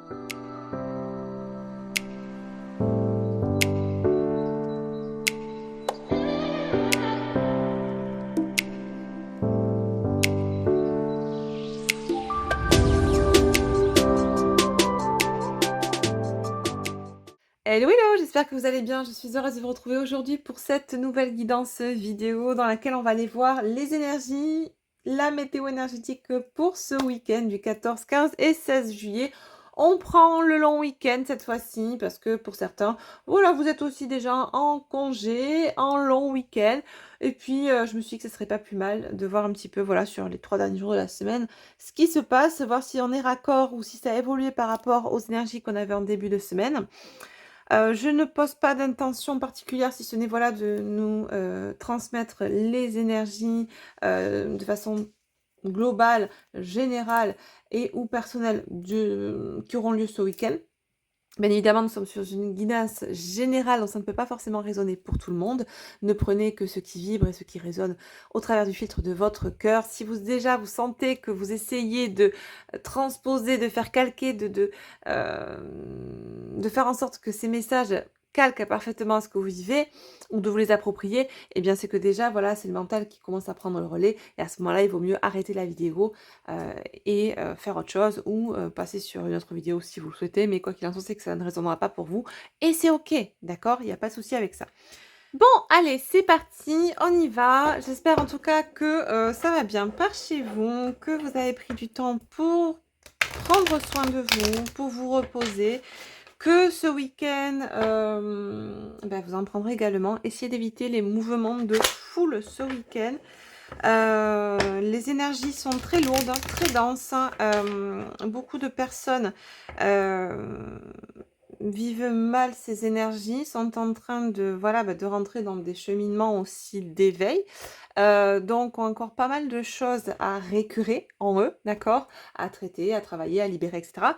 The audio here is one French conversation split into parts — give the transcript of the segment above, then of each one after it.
Hello, hello, j'espère que vous allez bien. Je suis heureuse de vous retrouver aujourd'hui pour cette nouvelle guidance vidéo dans laquelle on va aller voir les énergies, la météo énergétique pour ce week-end du 14, 15 et 16 juillet. On prend le long week-end cette fois-ci parce que pour certains, voilà, vous êtes aussi déjà en congé, en long week-end. Et puis, je me suis dit que ce serait pas plus mal de voir un petit peu, voilà, sur les 3 derniers jours de la semaine, ce qui se passe, voir si on est raccord ou si ça a évolué par rapport aux énergies qu'on avait en début de semaine. Je ne pose pas d'intention particulière si ce n'est voilà de nous transmettre les énergies de façon globale, générale et ou personnelle qui auront lieu ce week-end. Bien évidemment, nous sommes sur une guidance générale, donc ça ne peut pas forcément résonner pour tout le monde. Ne prenez que ce qui vibre et ce qui résonne au travers du filtre de votre cœur. Si vous déjà vous sentez que vous essayez de transposer, de faire calquer, de faire en sorte que ces messages calquent parfaitement ce que vous vivez ou de vous les approprier, eh bien c'est que déjà voilà c'est le mental qui commence à prendre le relais et à ce moment-là il vaut mieux arrêter la vidéo et faire autre chose ou passer sur une autre vidéo si vous le souhaitez, mais quoi qu'il en soit, c'est que ça ne résonnera pas pour vous et c'est ok, d'accord? Il n'y a pas de souci avec ça. Bon, allez, c'est parti, on y va. J'espère en tout cas que ça va bien par chez vous, que vous avez pris du temps pour prendre soin de vous, pour vous reposer, que ce week-end, vous en prendrez également. Essayez d'éviter les mouvements de foule ce week-end. Les énergies sont très lourdes, très denses. Beaucoup de personnes vivent mal ces énergies, sont en train de, voilà, de rentrer dans des cheminements aussi d'éveil. Donc, ont encore pas mal de choses à récurer en eux, d'accord? À traiter, à travailler, à libérer, etc.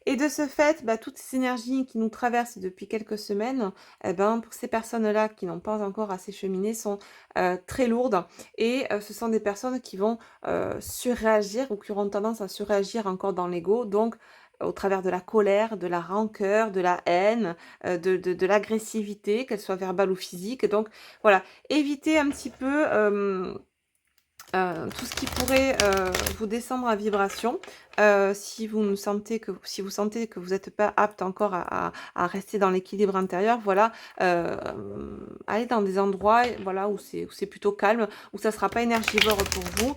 Et de ce fait, toutes ces énergies qui nous traversent depuis quelques semaines, pour ces personnes-là qui n'ont pas encore assez cheminé, sont très lourdes. Et ce sont des personnes qui vont surréagir ou qui auront tendance à surréagir encore dans l'ego. Donc, au travers de la colère, de la rancœur, de la haine, de l'agressivité, qu'elle soit verbale ou physique. Donc, voilà, évitez un petit peu tout ce qui pourrait vous descendre à vibration, si vous sentez que vous n'êtes pas apte encore à rester dans l'équilibre intérieur, voilà, allez dans des endroits, voilà, où c'est plutôt calme, où ça sera pas énergivore pour vous.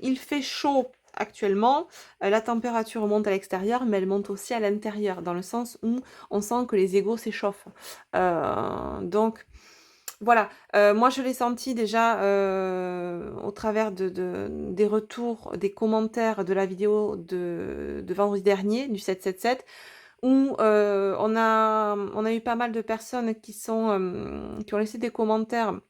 Il fait chaud actuellement, la température monte à l'extérieur, mais elle monte aussi à l'intérieur, dans le sens où on sent que les égos s'échauffent. Donc voilà, moi je l'ai senti déjà, au travers des retours, des commentaires de la vidéo de vendredi dernier, du 7-7-7, où, on a eu pas mal de personnes qui ont laissé des commentaires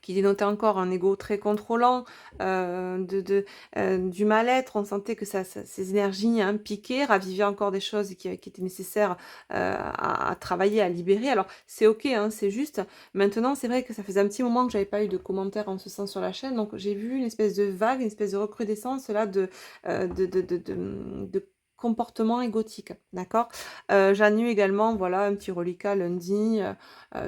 qui dénotait encore un ego très contrôlant, du mal-être. On sentait que ces énergies piquaient, ravivaient encore des choses qui étaient nécessaires à travailler, à libérer. Alors c'est ok, hein, c'est juste. Maintenant, c'est vrai que ça faisait un petit moment que j'avais pas eu de commentaires en ce sens sur la chaîne, donc j'ai vu une espèce de vague, une espèce de recrudescence là de comportement égotique, d'accord. J'en ai eu également, voilà, un petit reliquat lundi,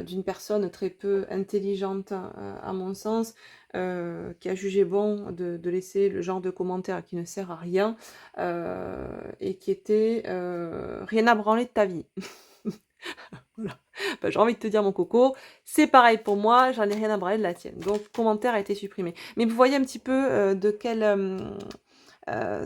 d'une personne très peu intelligente, à mon sens, qui a jugé bon de laisser le genre de commentaire qui ne sert à rien, et qui était rien à branler de ta vie. Voilà. J'ai envie de te dire, mon coco, c'est pareil pour moi, j'en ai rien à branler de la tienne. Donc, le commentaire a été supprimé. Mais vous voyez un petit peu de quel de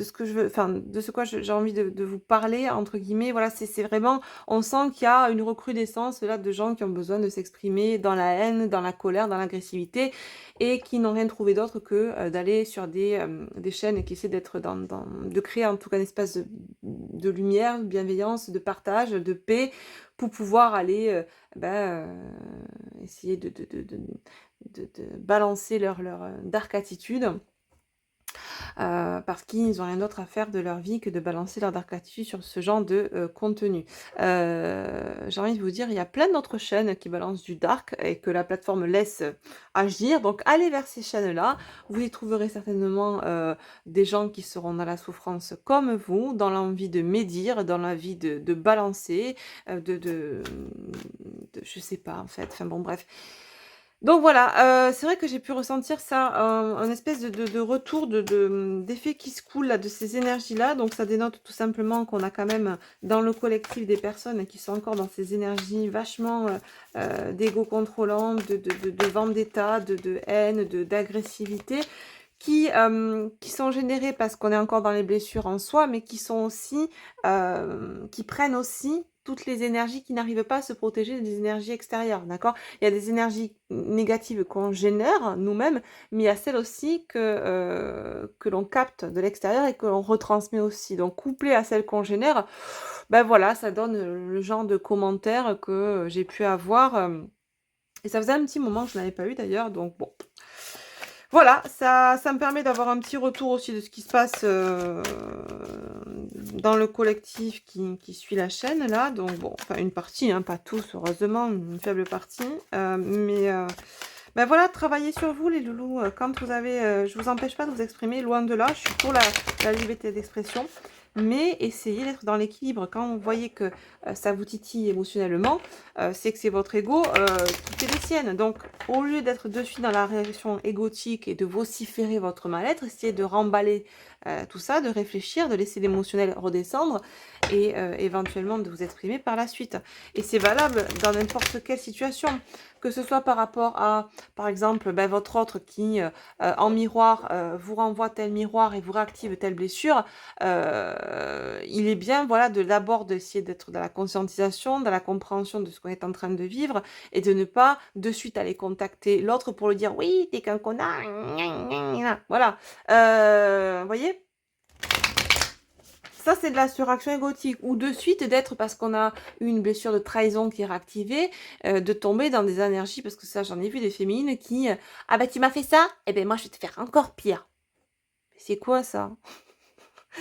ce que je veux, enfin, de ce quoi j'ai envie de vous parler, entre guillemets. Voilà, c'est vraiment, on sent qu'il y a une recrudescence là de gens qui ont besoin de s'exprimer dans la haine, dans la colère, dans l'agressivité et qui n'ont rien trouvé d'autre que d'aller sur des chaînes qui essaient d'être de créer en tout cas un espace de lumière, de bienveillance, de partage, de paix pour pouvoir aller essayer de balancer leur dark attitude parce qu'ils ont rien d'autre à faire de leur vie que de balancer leur dark attitude sur ce genre de contenu. J'ai envie de vous dire, il y a plein d'autres chaînes qui balancent du dark et que la plateforme laisse agir. Donc allez vers ces chaînes-là. Vous y trouverez certainement des gens qui seront dans la souffrance comme vous, dans l'envie de médire, dans l'envie de balancer, je sais pas en fait. Enfin bon, bref. Donc voilà, c'est vrai que j'ai pu ressentir ça, un espèce de retour d'effet qui se coule là, de ces énergies-là. Donc ça dénote tout simplement qu'on a quand même dans le collectif des personnes qui sont encore dans ces énergies vachement, d'ego contrôlant, de vendetta, de haine, d'agressivité qui sont générées parce qu'on est encore dans les blessures en soi, mais qui sont aussi, qui prennent aussi toutes les énergies qui n'arrivent pas à se protéger des énergies extérieures, d'accord? Il y a des énergies négatives qu'on génère nous-mêmes, mais il y a celles aussi que l'on capte de l'extérieur et que l'on retransmet aussi. Donc couplé à celles qu'on génère, ben voilà, ça donne, le genre de commentaires que j'ai pu avoir, et ça faisait un petit moment que je n'avais pas eu d'ailleurs, donc bon. Voilà, ça me permet d'avoir un petit retour aussi de ce qui se passe dans le collectif qui suit la chaîne là. Donc bon, enfin une partie, hein, pas tous, heureusement, une faible partie. Ben voilà, travaillez sur vous les loulous. Quand vous avez, je vous empêche pas de vous exprimer, loin de là, je suis pour la liberté d'expression. Mais essayez d'être dans l'équilibre. Quand vous voyez que ça vous titille émotionnellement, c'est que c'est votre ego qui fait les siennes. Donc, au lieu d'être de suite dans la réaction égotique et de vociférer votre mal-être, essayez de remballer tout ça, de réfléchir, de laisser l'émotionnel redescendre et éventuellement de vous exprimer par la suite. Et c'est valable dans n'importe quelle situation, que ce soit par rapport à, par exemple, ben, votre autre qui, en miroir, vous renvoie tel miroir et vous réactive telle blessure. Il est bien, voilà, d'abord d'essayer d'être dans la conscientisation, dans la compréhension de ce qu'on est en train de vivre et de ne pas de suite aller contacter l'autre pour lui dire oui, t'es qu'un connard, voilà. Vous voyez? Ça, c'est de la suraction égotique. Ou de suite d'être, parce qu'on a eu une blessure de trahison qui est réactivée, de tomber dans des énergies, parce que ça, j'en ai vu des féminines qui ah ben tu m'as fait ça, eh ben moi je vais te faire encore pire. C'est quoi ça?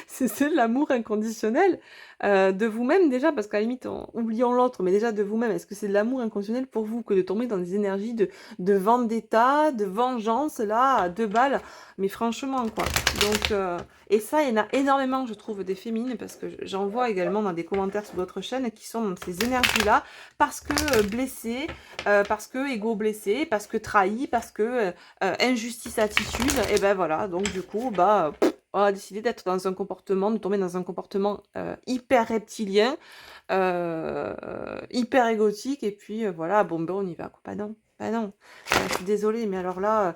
C'est de l'amour inconditionnel de vous-même déjà, parce qu'à la limite, oublions l'autre, mais déjà de vous-même, est-ce que c'est de l'amour inconditionnel pour vous que de tomber dans des énergies de vendetta, de vengeance, là, à 2 balles? Mais franchement, quoi. Donc, et ça, il y en a énormément, je trouve, des féminines, parce que j'en vois également dans des commentaires sur d'autres chaînes qui sont dans ces énergies-là, parce que blessées, parce que ego blessé, parce que trahi, parce que injustice attitude, et ben voilà, donc du coup, bah... on a décidé d'être dans un comportement, de tomber dans un comportement hyper reptilien, hyper égotique, et puis voilà, bon ben on y va, quoi. Bah non, bah non. Je suis désolée, mais alors là,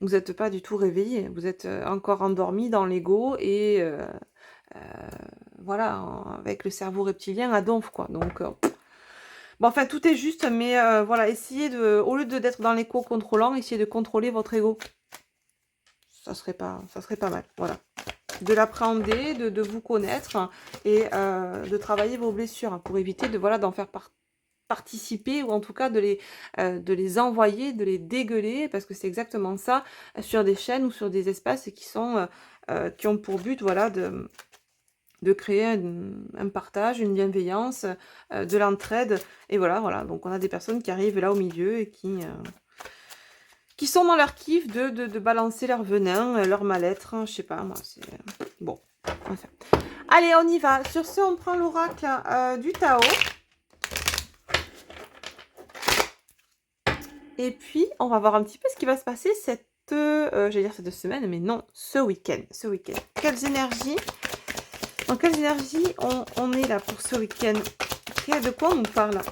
vous n'êtes pas du tout réveillé, vous êtes encore endormi dans l'ego, et voilà, avec le cerveau reptilien à donf, quoi. Donc, bon, enfin, tout est juste, mais voilà, essayez de, au lieu d'être dans l'écho contrôlant, essayez de contrôler votre ego. Ça serait pas mal, voilà. De l'appréhender, de vous connaître et de travailler vos blessures hein, pour éviter de voilà d'en faire participer ou en tout cas de les envoyer, de les dégueuler parce que c'est exactement ça sur des chaînes ou sur des espaces qui sont qui ont pour but voilà de créer un partage, une bienveillance, de l'entraide et voilà donc on a des personnes qui arrivent là au milieu et qui sont dans leur kiff de balancer leur venin, leur mal-être, hein, je sais pas, moi, c'est... bon, enfin. Allez, on y va. Sur ce, on prend l'oracle du Tao. Et puis, on va voir un petit peu ce qui va se passer j'allais dire cette semaine, mais non, ce week-end. Quelles énergies dans quelles énergies on est là pour ce week-end? De quoi on nous parle là?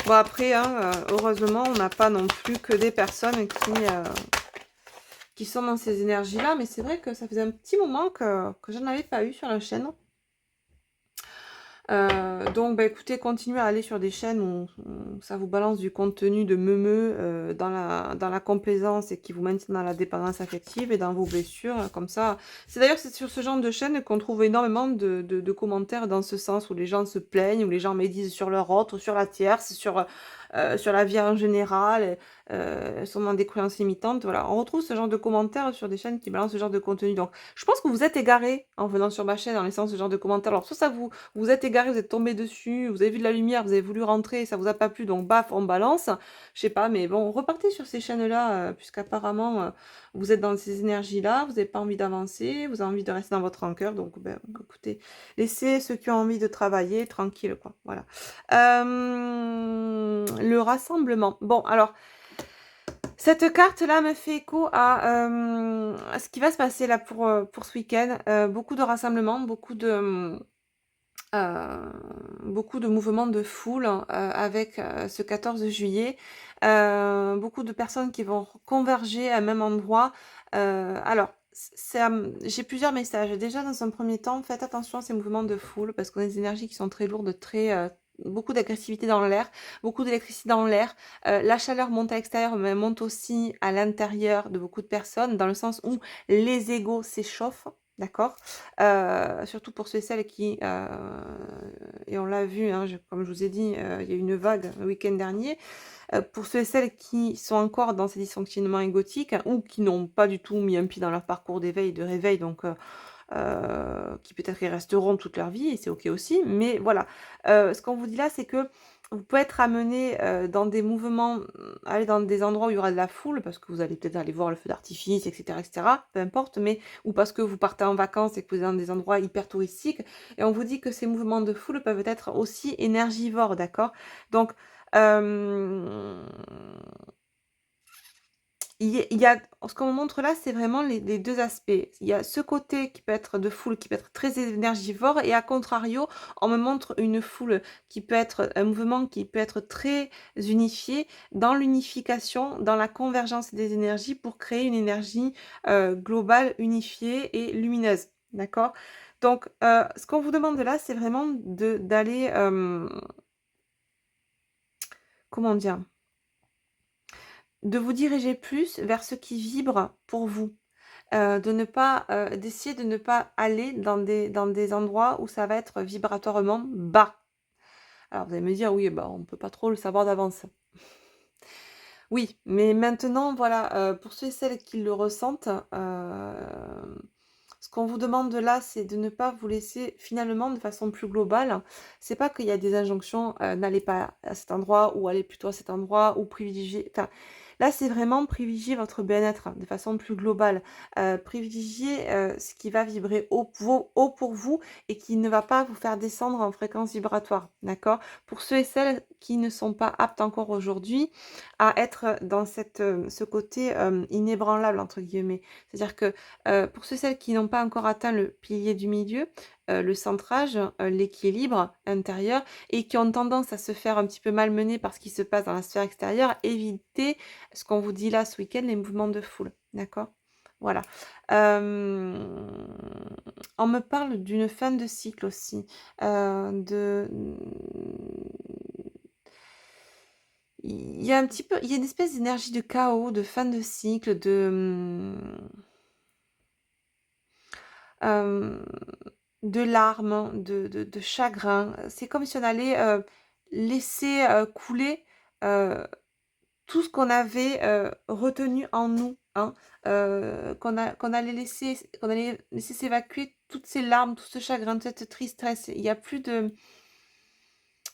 Bon après, hein, heureusement, on n'a pas non plus que des personnes qui sont dans ces énergies-là, mais c'est vrai que ça faisait un petit moment que je n'en avais pas eu sur la chaîne. Donc, bah, écoutez, continuez à aller sur des chaînes où ça vous balance du contenu de meumeux dans la complaisance et qui vous maintient dans la dépendance affective et dans vos blessures, comme ça. C'est sur ce genre de chaîne qu'on trouve énormément de commentaires dans ce sens, où les gens se plaignent, où les gens médisent sur leur autre, sur la tierce, sur la vie en général, sont dans des croyances limitantes. Voilà, on retrouve ce genre de commentaires sur des chaînes qui balancent ce genre de contenu. Donc, je pense que vous êtes égaré en venant sur ma chaîne, en laissant ce genre de commentaires. Alors, soit ça vous êtes égaré, vous êtes tombé dessus, vous avez vu de la lumière, vous avez voulu rentrer, ça vous a pas plu, donc baf, on balance. Je sais pas, mais bon, repartez sur ces chaînes-là, puisqu'apparemment, vous êtes dans ces énergies-là, vous n'avez pas envie d'avancer, vous avez envie de rester dans votre rancœur. Donc, ben, écoutez, laissez ceux qui ont envie de travailler tranquille, quoi. Voilà. Le rassemblement. Bon, alors, cette carte-là me fait écho à ce qui va se passer là pour ce week-end. Beaucoup de rassemblements, beaucoup de mouvements de foule avec ce 14 juillet. Beaucoup de personnes qui vont converger à un même endroit. Alors, j'ai plusieurs messages. Déjà, dans un premier temps, faites attention à ces mouvements de foule parce qu'on a des énergies qui sont très lourdes, beaucoup d'agressivité dans l'air, beaucoup d'électricité dans l'air. La chaleur monte à l'extérieur, mais elle monte aussi à l'intérieur de beaucoup de personnes, dans le sens où les égos s'échauffent. D'accord. Surtout pour ceux et celles qui, et on l'a vu, hein, comme je vous ai dit, il y a eu une vague le week-end dernier. Pour ceux et celles qui sont encore dans ces dysfonctionnements égotiques, hein, ou qui n'ont pas du tout mis un pied dans leur parcours d'éveil, de réveil, donc qui peut-être y resteront toute leur vie, et c'est ok aussi. Mais voilà, ce qu'on vous dit là, c'est que vous pouvez être amené dans des mouvements, aller dans des endroits où il y aura de la foule, parce que vous allez peut-être aller voir le feu d'artifice, etc., peu importe, mais ou parce que vous partez en vacances et que vous êtes dans des endroits hyper touristiques. Et on vous dit que ces mouvements de foule peuvent être aussi énergivores, d'accord? Donc, ce qu'on montre là, c'est vraiment les 2 aspects. Il y a ce côté qui peut être de foule, qui peut être très énergivore, et à contrario, on me montre une foule qui peut être un mouvement qui peut être très unifié, dans l'unification, dans la convergence des énergies pour créer une énergie, globale, unifiée et lumineuse. D'accord? Donc, ce qu'on vous demande là, c'est vraiment d'aller, comment dire? De vous diriger plus vers ce qui vibre pour vous. De ne pas, d'essayer de ne pas aller dans des endroits où ça va être vibratoirement bas. Alors vous allez me dire: «Oui, bah, on peut pas trop le savoir d'avance». Oui, mais maintenant voilà, pour ceux et celles qui le ressentent, ce qu'on vous demande là, c'est de ne pas vous laisser finalement de façon plus globale, c'est pas qu'il y a des injonctions, n'allez pas à cet endroit ou allez plutôt à cet endroit ou privilégier, enfin, là, c'est vraiment privilégier votre bien-être de façon plus globale. Privilégier, ce qui va vibrer haut pour vous et qui ne va pas vous faire descendre en fréquence vibratoire, d'accord? Pour ceux et celles qui ne sont pas aptes encore aujourd'hui à être dans ce côté, «inébranlable» entre guillemets. C'est-à-dire que, pour ceux et celles qui n'ont pas encore atteint le pilier du milieu, le centrage, l'équilibre intérieur et qui ont tendance à se faire un petit peu malmener par ce qui se passe dans la sphère extérieure, évitez ce qu'on vous dit là ce week-end, les mouvements de foule, d'accord? Voilà. On me parle d'une fin de cycle aussi, il y a un petit peu il y a une espèce d'énergie de chaos, de fin de cycle, hem, de larmes, de chagrin. C'est comme si on allait, laisser, couler, heu, tout ce qu'on avait, retenu en nous, hein, qu'on allait laisser s'évacuer toutes ces larmes, tout ce chagrin, toute cette tristesse. Il y a plus de,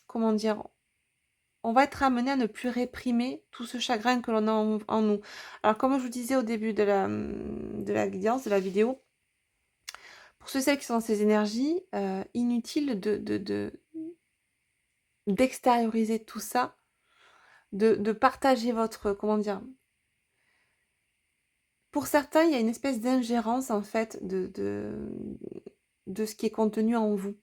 comment dire? On va être amené à ne plus réprimer tout ce chagrin que l'on a en nous. Alors comme je vous disais au début de la guidance, de la vidéo, pour ceux et celles qui sont dans ces énergies, inutile d'extérioriser tout ça, de partager votre, comment dire? Pour certains, il y a une espèce d'ingérence en fait de ce qui est contenu en vous.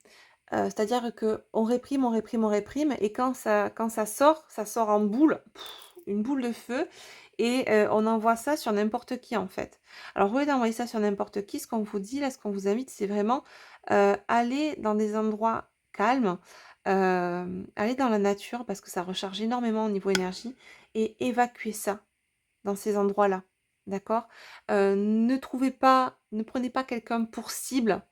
C'est-à-dire qu'on réprime, on réprime, on réprime, et quand ça sort en boule, une boule de feu, et on envoie ça sur n'importe qui en fait. Alors au lieu d'envoyer ça sur n'importe qui, ce qu'on vous dit là, ce qu'on vous invite, c'est vraiment, aller dans des endroits calme, allez dans la nature parce que ça recharge énormément au niveau énergie et évacuez ça dans ces endroits-là, d'accord? Ne prenez pas quelqu'un pour cible,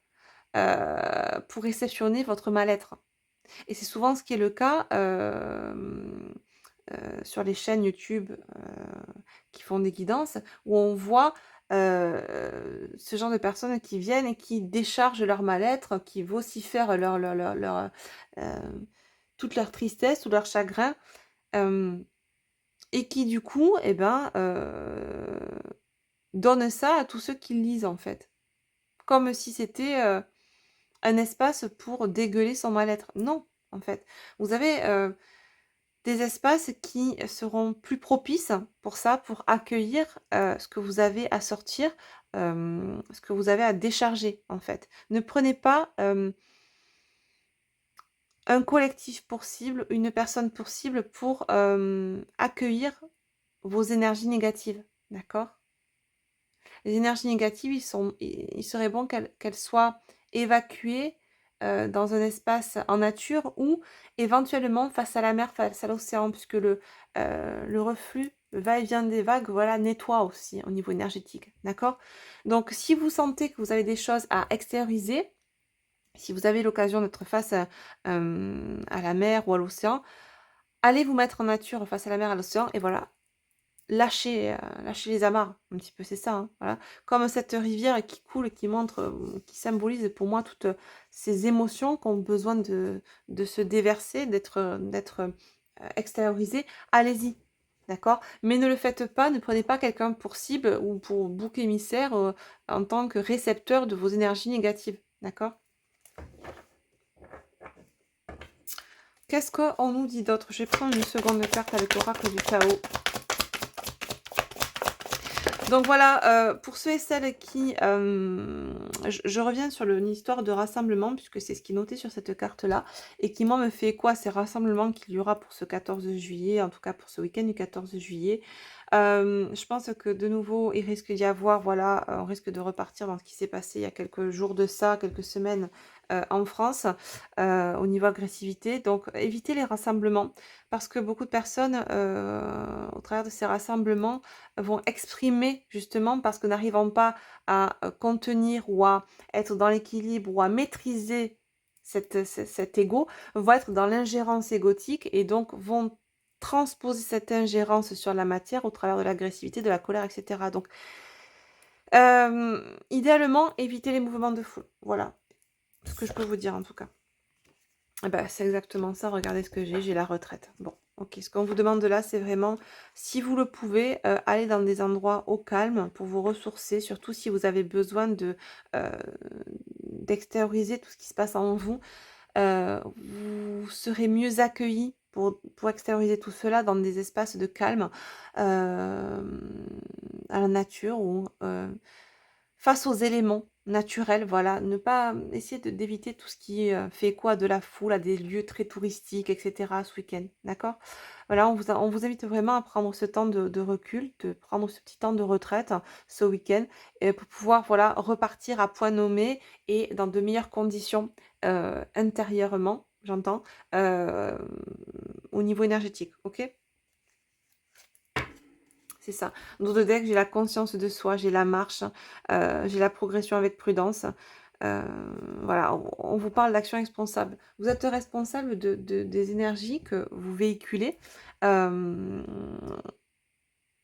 pour réceptionner votre mal-être. Et c'est souvent ce qui est le cas, sur les chaînes YouTube, qui font des guidances, où on voit, ce genre de personnes qui viennent et qui déchargent leur mal-être, qui vocifèrent toute leur tristesse ou leur chagrin, hem et qui du coup, et ben, donnent ça à tous ceux qui le lisent, en fait. Comme si c'était, un espace pour dégueuler son mal-être. Non, en fait. Vous avez, des espaces qui seront plus propices pour ça, pour accueillir, ce que vous avez à sortir, ce que vous avez à décharger, en fait. Ne prenez pas, un collectif pour cible, une personne pour cible pour, accueillir vos énergies négatives, d'accord? Les énergies négatives, il serait bon qu'elles soient évacuées, dans un espace en nature ou éventuellement face à la mer, face à l'océan puisque le reflux, le va-et-vient des vagues, voilà, nettoie aussi au niveau énergétique, d'accord? Donc si vous sentez que vous avez des choses à extérioriser, si vous avez l'occasion d'être face à la mer ou à l'océan, allez vous mettre en nature face à la mer, à l'océan et voilà, lâcher les amarres, un petit peu, c'est ça, hein, voilà. Comme cette rivière qui coule et qui montre, qui symbolise pour moi toutes, ces émotions qui ont besoin de se déverser, d'être extériorisées. Allez-y, d'accord? Mais ne le faites pas, ne prenez pas quelqu'un pour cible ou pour bouc émissaire, en tant que récepteur de vos énergies négatives, d'accord? Qu'est-ce qu'on nous dit d'autre? Je vais prendre une seconde carte avec l'oracle du chaos. Donc voilà, pour ceux et celles qui... je reviens sur l'histoire de rassemblement, puisque c'est ce qui est noté sur cette carte-là, et qui, moi, me fait quoi ces rassemblements qu'il y aura pour ce 14 juillet, en tout cas pour ce week-end du 14 juillet. Je pense que de nouveau, il risque d'y avoir, voilà, on risque de repartir dans ce qui s'est passé il y a quelques jours de ça, quelques semaines en France, au niveau agressivité. Donc évitez les rassemblements, parce que beaucoup de personnes, au travers de ces rassemblements, vont exprimer justement parce que n'arrivant pas à contenir ou à être dans l'équilibre ou à maîtriser cet ego, vont être dans l'ingérence égotique et donc vont transposer cette ingérence sur la matière au travers de l'agressivité, de la colère, etc. Donc, idéalement, éviter les mouvements de foule. Voilà ce que je peux vous dire en tout cas. Eh ben, c'est exactement ça, regardez ce que j'ai la retraite. Bon, ok, ce qu'on vous demande là, c'est vraiment, si vous le pouvez, aller dans des endroits au calme pour vous ressourcer, surtout si vous avez besoin euh, d'extérioriser tout ce qui se passe en vous. Vous serez mieux accueillis pour extérioriser tout cela dans des espaces de calme, à la nature ou face aux éléments naturels, voilà. Ne pas essayer d'éviter tout ce qui fait quoi de la foule, à des lieux très touristiques, etc. ce week-end, d'accord? Voilà, on vous invite vraiment à prendre ce temps de recul, de prendre ce petit temps de retraite ce week-end, et pour pouvoir, voilà, repartir à point nommé et dans de meilleures conditions intérieurement, j'entends, euh, au niveau énergétique, ok? C'est ça. Dans le deck, j'ai la conscience de soi, j'ai la marche, j'ai la progression avec prudence. Heu, voilà, on vous parle d'action responsable. Vous êtes responsable des énergies que vous véhiculez, hem,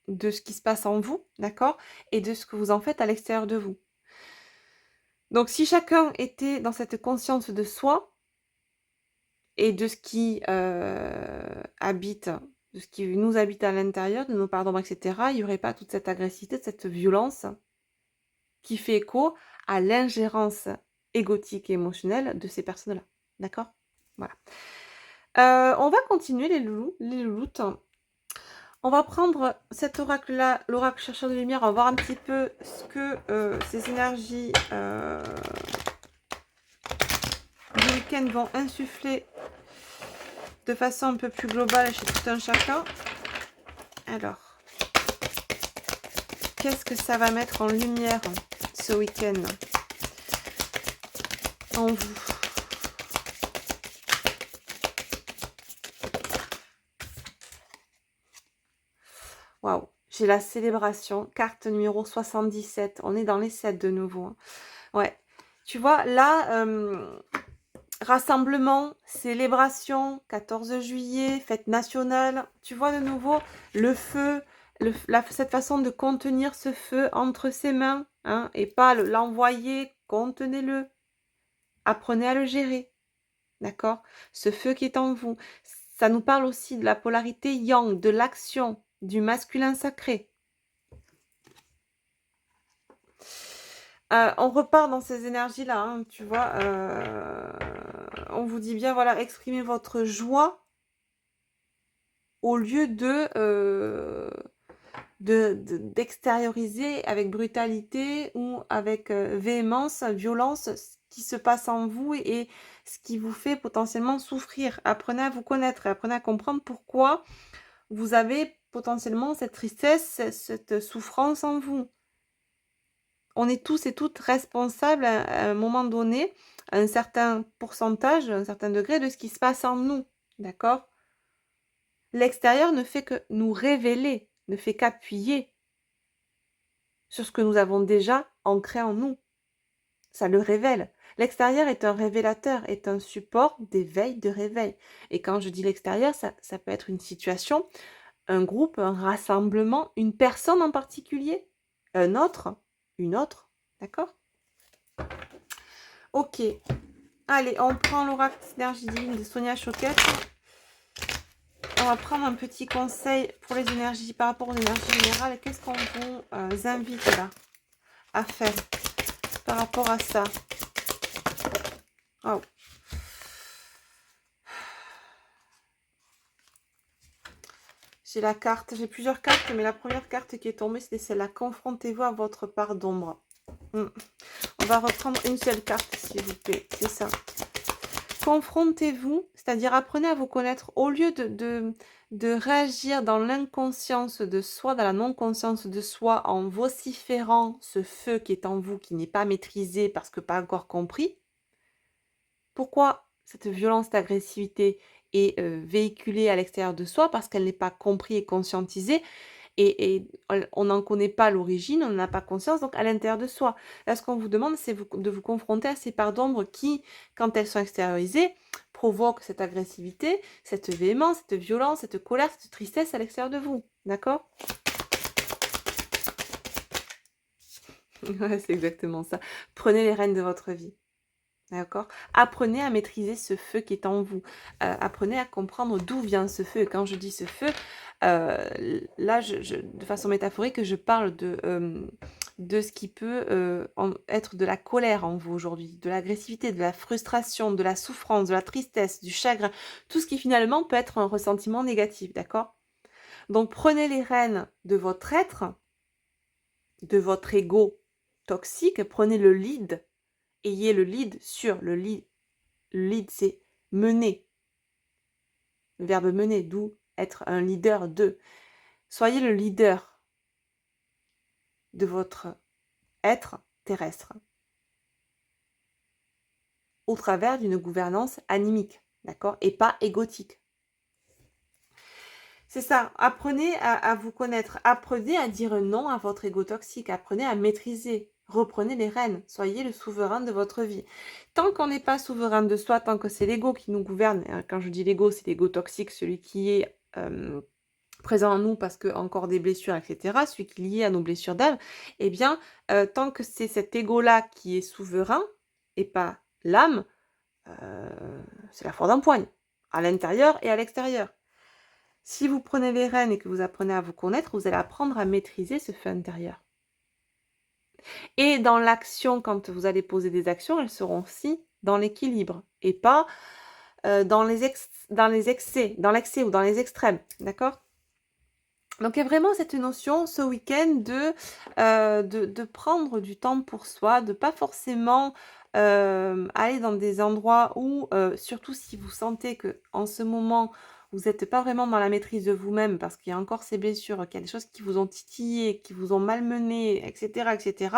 de ce qui se passe en vous, d'accord? Et de ce que vous en faites à l'extérieur de vous. Donc si chacun était dans cette conscience de soi et de ce qui, habite, de ce qui nous habite à l'intérieur, de nos parts d'ombre et cetera, il y aurait pas toute cette agressivité, cette violence qui fait écho à l'ingérence égotique et émotionnelle de ces personnes-là. D'accord? Voilà. On va continuer les louloutes. On va prendre cet oracle-là, l'oracle chercheur de lumière, on va voir un petit peu ce que ces énergies du week-end vont insuffler de façon un peu plus globale chez tout un chacun. Alors, qu'est-ce que ça va mettre en lumière ce week-end en vous? J'ai la célébration, carte numéro 77. On est dans les 7 de nouveau. Hein. Ouais. Tu vois, là, rassemblement, célébration, 14 juillet, fête nationale. Tu vois de nouveau le feu, cette façon de contenir ce feu entre ses mains. Hein, et pas l'envoyer, contenez-le. Apprenez à le gérer. D'accord? Ce feu qui est en vous. Ça nous parle aussi de la polarité yang, de l'action, du masculin sacré. On repart dans ces énergies-là, hein, tu vois. On vous dit bien, voilà, exprimez votre joie au lieu d'extérioriser avec brutalité ou avec véhémence, violence, ce qui se passe en vous et ce qui vous fait potentiellement souffrir. Apprenez à vous connaître et apprenez à comprendre pourquoi vous avez potentiellement cette tristesse, cette souffrance en vous. On est tous et toutes responsables à un moment donné, à un certain pourcentage, à un certain degré de ce qui se passe en nous. D'accord? L'extérieur ne fait que nous révéler, ne fait qu'appuyer sur ce que nous avons déjà ancré en nous. Ça le révèle. L'extérieur est un révélateur, est un support d'éveil, de réveil. Et quand je dis l'extérieur, ça peut être une situation, un groupe, un rassemblement, une personne en particulier, un autre, une autre. D'accord? Ok. Allez, on prend l'oracle d'énergie divine de Sonia Choquette. On va prendre un petit conseil pour les énergies, par rapport aux énergies générales. Qu'est-ce qu'on vous invite là à faire par rapport à ça? Oh. J'ai la carte, j'ai plusieurs cartes, mais la première carte qui est tombée, c'est celle-là. Confrontez-vous à votre part d'ombre. On va reprendre une seule carte, s'il vous plaît. C'est ça. Confrontez-vous, c'est-à-dire apprenez à vous connaître au lieu de réagir dans l'inconscience de soi, dans la non-conscience de soi, en vociférant ce feu qui est en vous, qui n'est pas maîtrisé parce que pas encore compris. Pourquoi cette violence, cette agressivité est véhiculée à l'extérieur de soi? Parce qu'elle n'est pas comprise et conscientisée. Et on n'en connaît pas l'origine, on n'en a pas conscience, donc à l'intérieur de soi. Là, ce qu'on vous demande, c'est de vous confronter à ces parts d'ombre qui, quand elles sont extériorisées, provoquent cette agressivité, cette véhémence, cette violence, cette colère, cette tristesse à l'extérieur de vous. D'accord? Ouais, c'est exactement ça. Prenez les rênes de votre vie. D'accord? Apprenez à maîtriser ce feu qui est en vous. Apprenez à comprendre d'où vient ce feu. Et quand je dis ce feu, là, de façon métaphorique, je parle de ce qui peut être de la colère en vous aujourd'hui, de l'agressivité, de la frustration, de la souffrance, de la tristesse, du chagrin, tout ce qui finalement peut être un ressentiment négatif, d'accord? Donc prenez les rênes de votre être, de votre ego toxique, prenez le lead, ayez le lead sur le lead. Le lead, c'est mener. Le verbe mener, d'où être un leader de. Soyez le leader de votre être terrestre au travers d'une gouvernance animique, d'accord? Et pas égotique. C'est ça, apprenez à vous connaître, apprenez à dire non à votre ego toxique, apprenez à maîtriser, reprenez les rênes, soyez le souverain de votre vie. Tant qu'on n'est pas souverain de soi, tant que c'est l'ego qui nous gouverne, quand je dis l'ego, c'est l'ego toxique, celui qui est présent en nous parce que encore des blessures, etc., celui qui est lié à nos blessures d'âme, eh bien, tant que c'est cet ego-là qui est souverain et pas l'âme, c'est la foi d'empoigne, à l'intérieur et à l'extérieur. Si vous prenez les rênes et que vous apprenez à vous connaître, vous allez apprendre à maîtriser ce feu intérieur. Et dans l'action, quand vous allez poser des actions, elles seront aussi dans l'équilibre et pas dans l'excès ou dans les extrêmes, d'accord? Donc il y a vraiment cette notion ce week-end de prendre du temps pour soi, de pas forcément aller dans des endroits où, surtout si vous sentez que en ce moment, vous n'êtes pas vraiment dans la maîtrise de vous-même parce qu'il y a encore ces blessures, qu'il y a des choses qui vous ont titillé, qui vous ont malmené, etc., etc.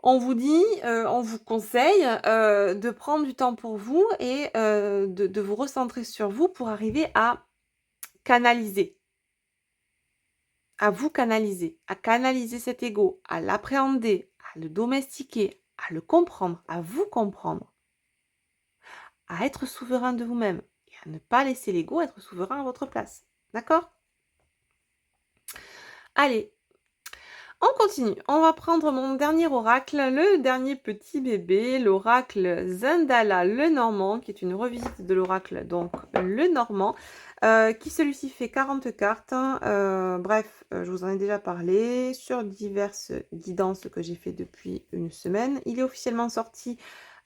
On vous dit, on vous conseille de prendre du temps pour vous et de vous recentrer sur vous pour arriver à canaliser. à vous canaliser, à canaliser cet ego, à l'appréhender, à le domestiquer, à le comprendre, à vous comprendre, à être souverain de vous-même et à ne pas laisser l'ego être souverain à votre place. D'accord? Allez, on continue. On va prendre mon dernier oracle, le dernier petit bébé, l'oracle Zendala le Normand, qui est une revisite de l'oracle, donc le Normand, qui celui-ci fait 40 cartes. Bref, je vous en ai déjà parlé sur diverses guidances que j'ai fait depuis une semaine. Il est officiellement sorti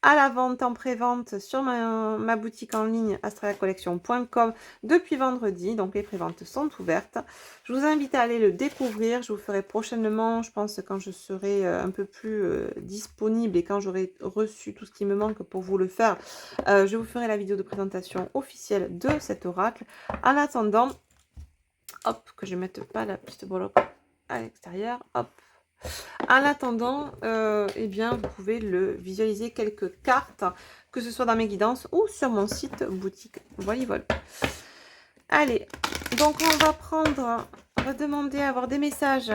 à la vente en pré-vente sur ma boutique en ligne astralacollection.com depuis vendredi, donc les pré-ventes sont ouvertes. Je vous invite à aller le découvrir, je vous ferai prochainement, je pense quand je serai un peu plus disponible et quand j'aurai reçu tout ce qui me manque pour vous le faire, je vous ferai la vidéo de présentation officielle de cet oracle. En attendant, hop, que je ne mette pas la petite bloc à l'extérieur, hop. En attendant, eh bien, vous pouvez le visualiser quelques cartes, que ce soit dans mes guidances ou sur mon site boutique Volleyball. Allez, donc on va demander à avoir des messages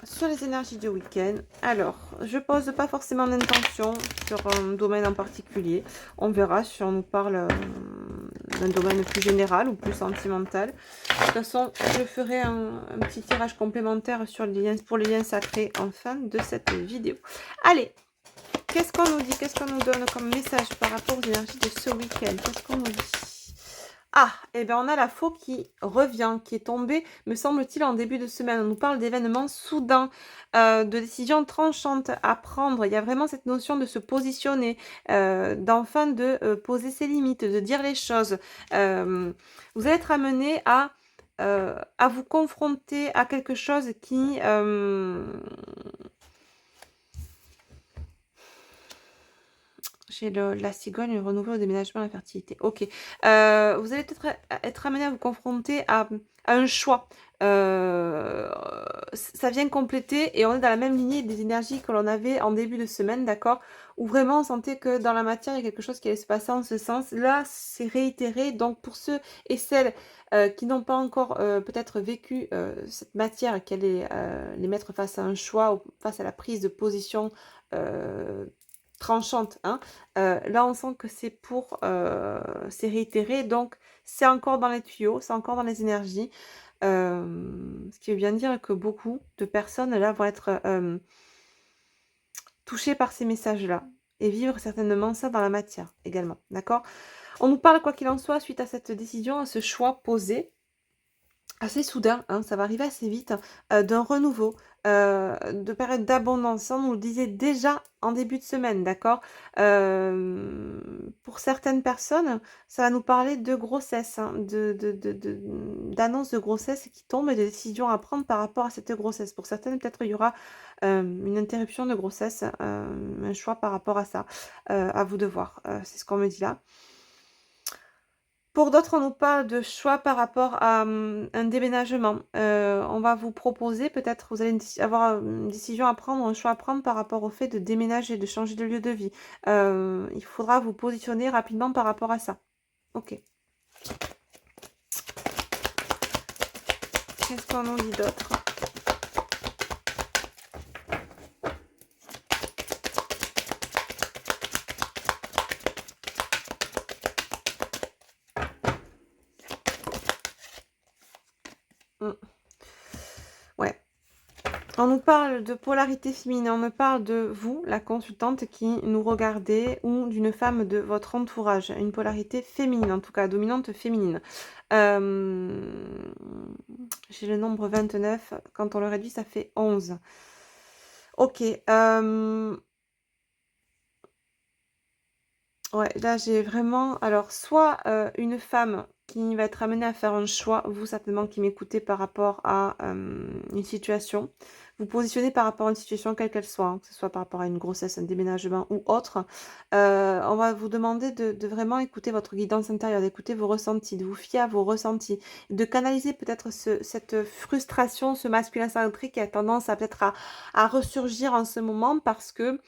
sur les énergies du week-end. Alors, je pose pas forcément d'intention sur un domaine en particulier. On verra si on nous parle d'un domaine plus général ou plus sentimental. De toute façon, je ferai un petit tirage complémentaire sur les liens, pour les liens sacrés en fin de cette vidéo. Allez, qu'est-ce qu'on nous dit? Qu'est-ce qu'on nous donne comme message par rapport aux énergies de ce week-end? Qu'est-ce qu'on nous dit? Ah, et bien on a la faux qui revient, qui est tombée, me semble-t-il, en début de semaine. On nous parle d'événements soudains, de décisions tranchantes à prendre. Il y a vraiment cette notion de se positionner, d'enfin de poser ses limites, de dire les choses. Vous allez être amené à vous confronter à quelque chose qui... J'ai la cigogne, le renouveau, le déménagement, la fertilité. Ok. Vous allez peut-être être amené à vous confronter à un choix. Ça vient compléter et on est dans la même lignée des énergies que l'on avait en début de semaine, d'accord? Où vraiment on sentait que dans la matière, il y a quelque chose qui allait se passer en ce sens. Là, c'est réitéré. Donc pour ceux et celles qui n'ont pas encore peut-être vécu cette matière, qui allait les mettre face à un choix, ou face à la prise de position tranchante, hein. Là, on sent que c'est réitéré, donc c'est encore dans les tuyaux, c'est encore dans les énergies. Ce qui veut bien dire que beaucoup de personnes, là, vont être touchées par ces messages-là et vivre certainement ça dans la matière également, d'accord? On nous parle, quoi qu'il en soit, suite à cette décision, à ce choix posé, assez soudain, hein, ça va arriver assez vite, d'un renouveau, de période d'abondance. On nous le disait déjà en début de semaine, d'accord? Pour certaines personnes, ça va nous parler de grossesse, hein, d'annonce de grossesse qui tombe et de décisions à prendre par rapport à cette grossesse. Pour certaines, peut-être il y aura une interruption de grossesse, un choix par rapport à ça, à vous de voir. C'est ce qu'on me dit là. Pour d'autres, on nous parle de choix par rapport à un déménagement. On va vous proposer, peut-être vous allez avoir une décision à prendre, un choix à prendre par rapport au fait de déménager, de changer de lieu de vie. Il faudra vous positionner rapidement par rapport à ça. Ok. Qu'est-ce qu'on nous dit d'autre? Ouais. On nous parle de polarité féminine, on me parle de vous, la consultante qui nous regardez, ou d'une femme de votre entourage. Une polarité féminine, en tout cas, dominante féminine. J'ai le nombre 29, quand on le réduit, ça fait 11. Ok. Ouais, là j'ai vraiment... Alors, soit une femme qui va être amenée à faire un choix, vous certainement qui m'écoutez par rapport à une situation, vous positionnez par rapport à une situation quelle qu'elle soit, hein, que ce soit par rapport à une grossesse, un déménagement ou autre, on va vous demander de vraiment écouter votre guidance intérieure, d'écouter vos ressentis, de vous fier à vos ressentis, de canaliser peut-être cette frustration, ce masculin centré qui a tendance à peut-être à ressurgir en ce moment parce que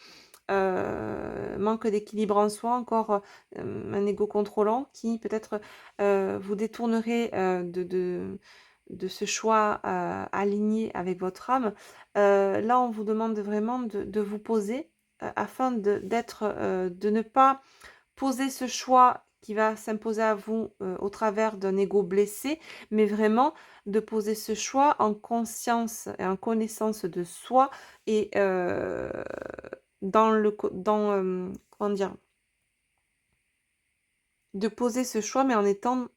manque d'équilibre en soi, encore un ego contrôlant qui peut-être vous détournerait de ce choix aligné avec votre âme, là, on vous demande vraiment de vous poser afin de ne pas poser ce choix qui va s'imposer à vous au travers d'un ego blessé, mais vraiment de poser ce choix en conscience et en connaissance de soi et comment dire? De poser ce choix, mais en étant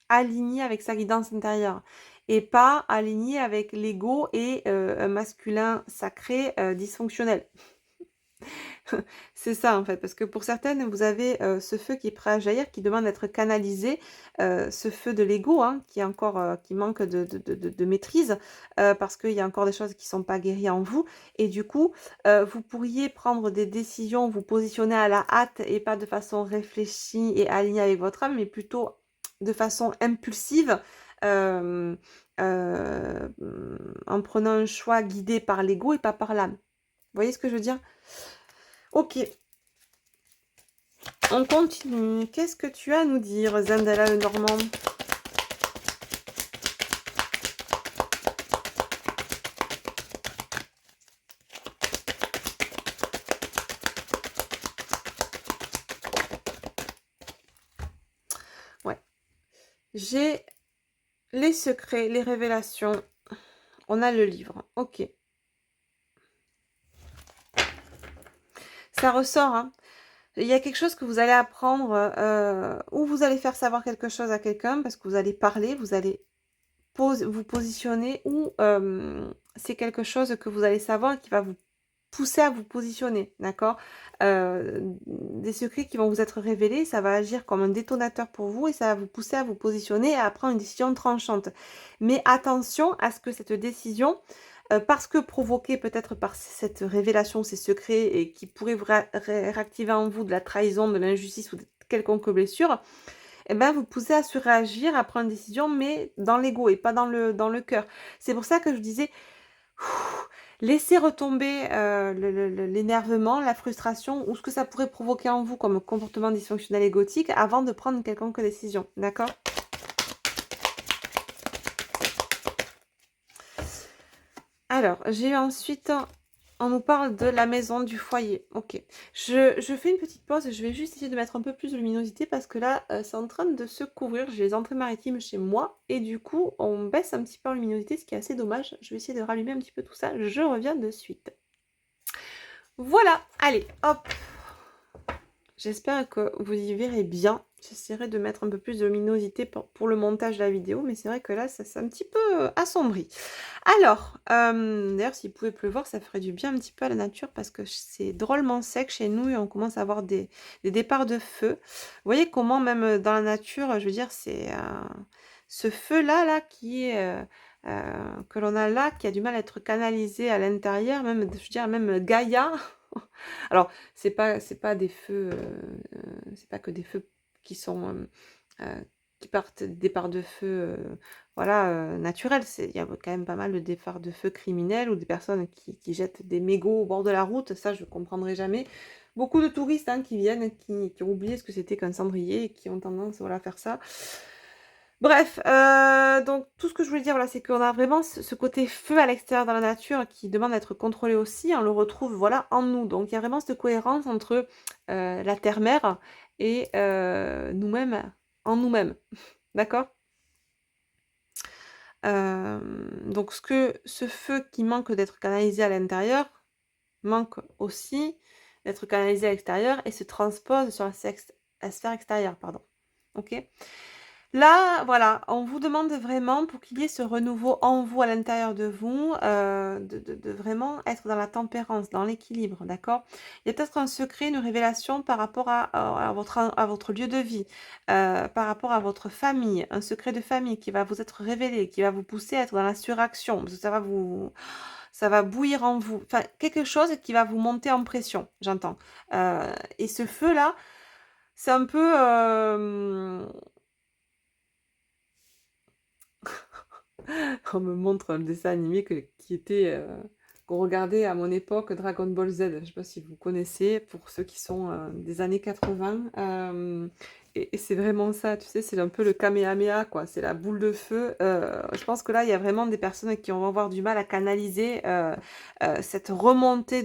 aligné avec sa guidance intérieure et pas aligné avec l'ego et un masculin sacré, dysfonctionnel. C'est ça, en fait, parce que pour certaines, vous avez, ce feu qui est prêt à jaillir, qui demande d'être canalisé, ce feu de l'ego, hein, qui est encore, qui manque de maîtrise, parce qu'il y a encore des choses qui sont pas guéries en vous et du coup, vous pourriez prendre des décisions, vous positionner à la hâte et pas de façon réfléchie et alignée avec votre âme, mais plutôt de façon impulsive, hem, en prenant un choix guidé par l'ego et pas par l'âme. Vous voyez ce que je veux dire? OK. On continue. Qu'est-ce que tu as à nous dire, Zendala le Normand? Ouais. J'ai les secrets, les révélations. On a le livre. Ok. Ça ressort, hein. Il y a quelque chose que vous allez apprendre, ou vous allez faire savoir quelque chose à quelqu'un parce que vous allez parler, vous allez vous positionner, ou c'est quelque chose que vous allez savoir et qui va vous pousser à vous positionner, d'accord? Des secrets qui vont vous être révélés, ça va agir comme un détonateur pour vous et ça va vous pousser à vous positionner et à prendre une décision tranchante. Mais attention à ce que cette décision, parce que provoquée peut-être par cette révélation, ces secrets et qui pourraient vous réactiver en vous de la trahison, de l'injustice ou de quelconque blessure, eh ben, vous poussez à surréagir, à prendre une décision, mais dans l'ego et pas dans le cœur. C'est pour ça que je disais, laissez retomber l'énervement, la frustration ou ce que ça pourrait provoquer en vous comme comportement dysfonctionnel égotique avant de prendre une quelconque décision. D'accord? Alors, j'ai eu ensuite, on nous parle de la maison, du foyer. Ok. Je fais une petite pause. Je vais juste essayer de mettre un peu plus de luminosité parce que là, c'est en train de se couvrir. J'ai les entrées maritimes chez moi et du coup, on baisse un petit peu en luminosité, ce qui est assez dommage. Je vais essayer de rallumer un petit peu tout ça. Je reviens de suite. Voilà, allez, hop. J'espère que vous y verrez bien. J'essaierai de mettre un peu plus de luminosité pour le montage de la vidéo, mais c'est vrai que là, ça s'est un petit peu assombri. Alors, d'ailleurs, s'il pouvait pleuvoir, ça ferait du bien un petit peu à la nature parce que c'est drôlement sec chez nous et on commence à avoir des départs de feu. Vous voyez comment même dans la nature, je veux dire, c'est ce feu-là là, qui est... que l'on a là, qui a du mal à être canalisé à l'intérieur, même, je veux dire, même Gaïa. Alors, c'est pas des feux, c'est pas que des feux qui sont, qui partent des départs de feu, voilà, naturels. Il y a quand même pas mal de départs de feu criminels ou des personnes qui jettent des mégots au bord de la route. Ça, je ne comprendrai jamais. Beaucoup de touristes, hein, qui viennent, qui ont oublié ce que c'était qu'un cendrier et qui ont tendance, voilà, à faire ça. Bref, donc tout ce que je voulais dire, voilà, c'est qu'on a vraiment ce côté feu à l'extérieur dans la nature qui demande d'être contrôlé aussi. On le retrouve, voilà, en nous. Donc il y a vraiment cette cohérence entre, la terre-mère et nous-mêmes, en nous-mêmes. D'accord? Donc ce feu qui manque d'être canalisé à l'intérieur, manque aussi d'être canalisé à l'extérieur et se transpose sur la sphère extérieure, pardon. OK? Là, voilà, on vous demande vraiment pour qu'il y ait ce renouveau en vous, à l'intérieur de vous, de vraiment être dans la tempérance, dans l'équilibre, d'accord? Il y a peut-être un secret, une révélation par rapport à votre lieu de vie, par rapport à votre famille, un secret de famille qui va vous être révélé, qui va vous pousser à être dans la suraction, parce que ça va bouillir en vous. Enfin, quelque chose qui va vous monter en pression, j'entends. Et ce feu-là, c'est un peu, on me montre un dessin animé qui était regardez à mon époque Dragon Ball Z. Je ne sais pas si vous connaissez, pour ceux qui sont des années 80. Et c'est vraiment ça, tu sais, c'est un peu le Kamehameha, quoi. C'est la boule de feu. Je pense que là, il y a vraiment des personnes qui vont avoir du mal à canaliser cette remontée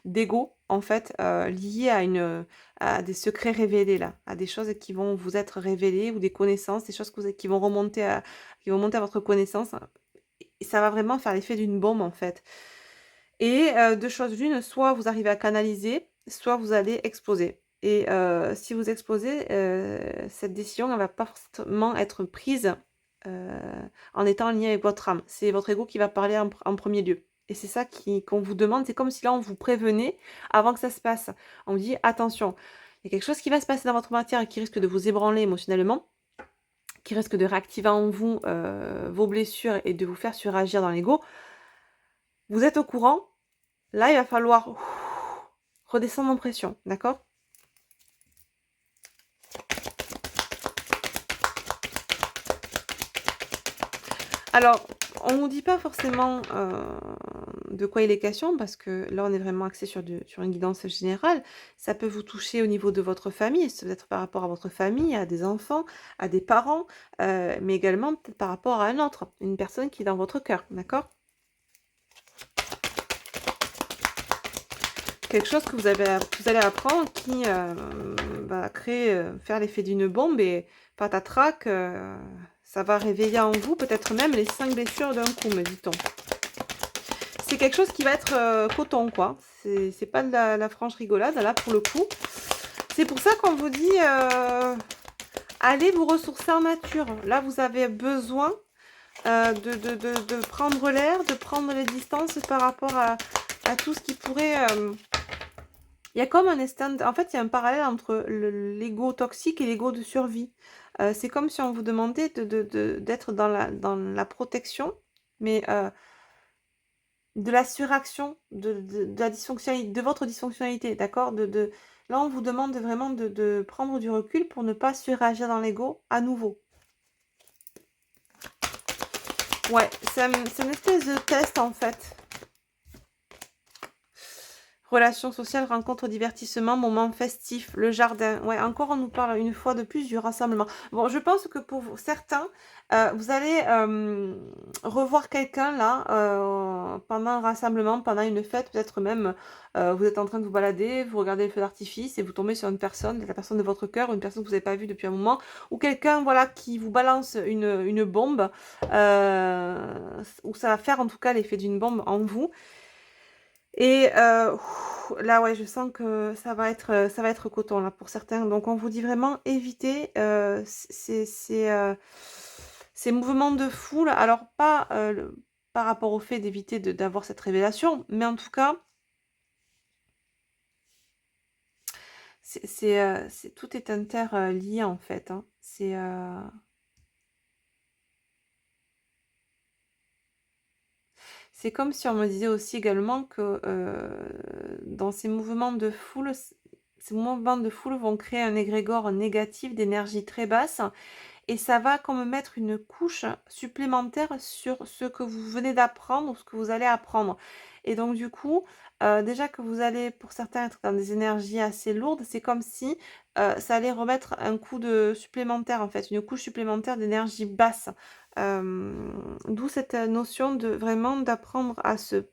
d'ego, en fait, liée à des secrets révélés, là, à des choses qui vont vous être révélées ou des connaissances, des choses qui vont qui vont monter à votre connaissance. Et ça va vraiment faire l'effet d'une bombe, en fait. Et deux choses l'une, soit vous arrivez à canaliser, soit vous allez exploser. Et si vous explosez, cette décision, elle va pas forcément être prise en étant en lien avec votre âme. C'est votre ego qui va parler en premier lieu. Et c'est ça qu'on vous demande. C'est comme si là, on vous prévenait avant que ça se passe. On vous dit, attention, il y a quelque chose qui va se passer dans votre matière et qui risque de vous ébranler émotionnellement, qui risque de réactiver en vous vos blessures et de vous faire suragir dans l'ego. Vous êtes au courant. Là, il va falloir redescendre en pression, d'accord? Alors, on ne nous dit pas forcément de quoi il est question, parce que là, on est vraiment axé sur une guidance générale. Ça peut vous toucher au niveau de votre famille, ça peut être par rapport à votre famille, à des enfants, à des parents, mais également peut-être par rapport à un autre, une personne qui est dans votre cœur, d'accord? Quelque chose que vous allez apprendre qui va faire l'effet d'une bombe et patatrac, ça va réveiller en vous peut-être même les 5 blessures d'un coup, me dit-on. C'est quelque chose qui va être coton, quoi. C'est pas de la franche rigolade, là, pour le coup. C'est pour ça qu'on vous dit, allez vous ressourcer en nature. Là, vous avez besoin de prendre l'air, de prendre les distances par rapport à tout ce qui pourrait... Il y a comme un instant, en fait, il y a un parallèle entre l'ego toxique et l'ego de survie. C'est comme si on vous demandait d'être dans la protection, mais de la suraction, de la dysfonctionnalité, de votre dysfonctionnalité, d'accord? Là, on vous demande vraiment de prendre du recul pour ne pas suragir dans l'ego à nouveau. Ouais, c'est une espèce de test, en fait. Relations sociales, rencontres, divertissement, moments festifs, le jardin. Ouais, encore on nous parle une fois de plus du rassemblement. Bon, je pense que pour certains, vous allez revoir quelqu'un là pendant un rassemblement, pendant une fête, peut-être même vous êtes en train de vous balader, vous regardez les feux d'artifice et vous tombez sur une personne, la personne de votre cœur, une personne que vous n'avez pas vue depuis un moment, ou quelqu'un voilà qui vous balance une bombe, ou ça va faire en tout cas l'effet d'une bombe en vous. Et là, ouais, je sens que ça va être coton là pour certains. Donc on vous dit vraiment évitez ces mouvements de foule. Alors pas par rapport au fait d'éviter d'avoir cette révélation, mais en tout cas, tout est interlié en fait, hein. C'est comme si on me disait aussi également que dans ces mouvements de foule vont créer un égrégore négatif d'énergie très basse et ça va comme mettre une couche supplémentaire sur ce que vous venez d'apprendre ou ce que vous allez apprendre. Et donc du coup, déjà que vous allez pour certains être dans des énergies assez lourdes, c'est comme si ça allait remettre un coup de supplémentaire en fait, une couche supplémentaire d'énergie basse. D'où cette notion de vraiment d'apprendre à se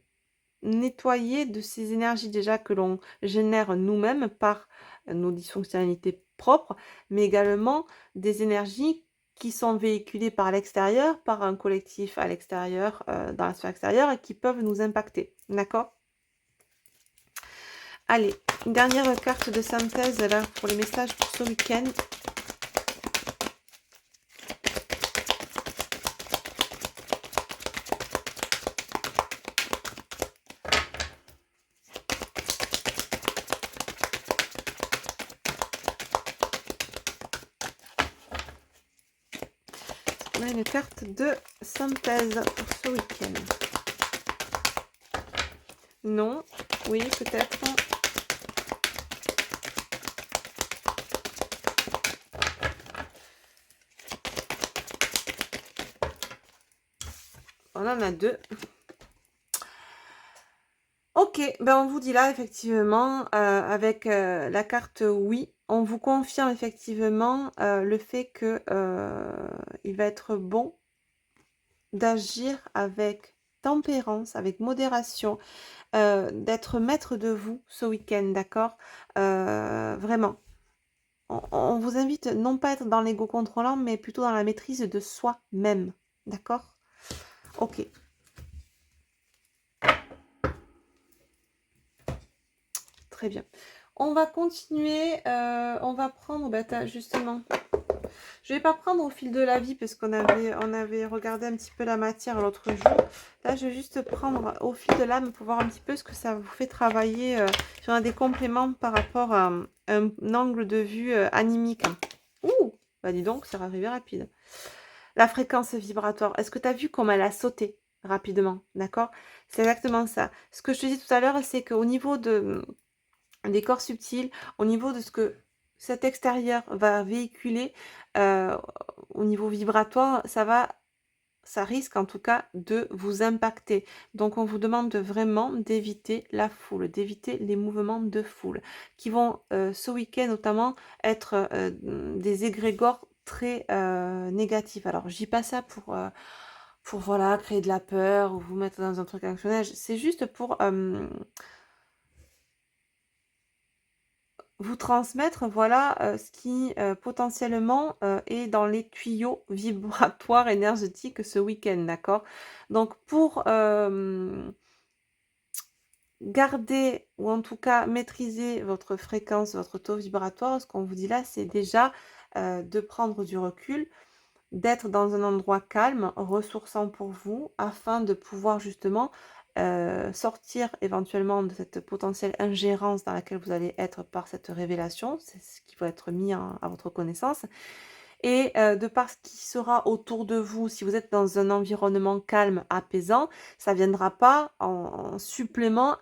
nettoyer de ces énergies déjà que l'on génère nous-mêmes par nos dysfonctionnalités propres, mais également des énergies qui sont véhiculées par l'extérieur, par un collectif à l'extérieur, dans la sphère extérieure et qui peuvent nous impacter. D'accord? Allez, une dernière carte de synthèse là pour les messages pour ce week-end. On a une carte de synthèse pour ce week-end. Non, oui, peut-être. On en a deux. Ok, ben on vous dit là effectivement avec la carte oui, on vous confirme effectivement le fait que il va être bon d'agir avec tempérance, avec modération, d'être maître de vous ce week-end, d'accord? Vraiment. On vous invite non pas à être dans l'ego contrôlant, mais plutôt dans la maîtrise de soi-même, d'accord? Ok. Très bien. On va continuer, on va prendre, bah, justement, je vais pas prendre au fil de la vie parce on avait regardé un petit peu la matière l'autre jour. Là, je vais juste prendre au fil de l'âme pour voir un petit peu ce que ça vous fait travailler sur des compléments par rapport à un angle de vue animique. Ouh, bah dis donc, c'est arrivé rapide. La fréquence vibratoire, est-ce que tu as vu comment elle a sauté rapidement, d'accord? C'est exactement ça. Ce que je te dis tout à l'heure, c'est qu'au niveau des corps subtils, au niveau de ce que cet extérieur va véhiculer, euh, au niveau vibratoire, ça risque en tout cas de vous impacter. Donc on vous demande vraiment d'éviter la foule, d'éviter les mouvements de foule qui vont ce week-end notamment être des égrégores très négatifs. Alors je dis pas ça pour voilà, créer de la peur ou vous mettre dans un truc anxiogène, c'est juste pour vous transmettre voilà ce qui potentiellement est dans les tuyaux vibratoires énergétiques ce week-end, d'accord? Donc pour garder ou en tout cas maîtriser votre fréquence, votre taux vibratoire, ce qu'on vous dit là, c'est déjà de prendre du recul, d'être dans un endroit calme, ressourçant pour vous, afin de pouvoir justement sortir éventuellement de cette potentielle ingérence dans laquelle vous allez être par cette révélation, c'est ce qui va être mis à votre connaissance, et de par ce qui sera autour de vous, si vous êtes dans un environnement calme, apaisant, ça ne viendra pas en supplément,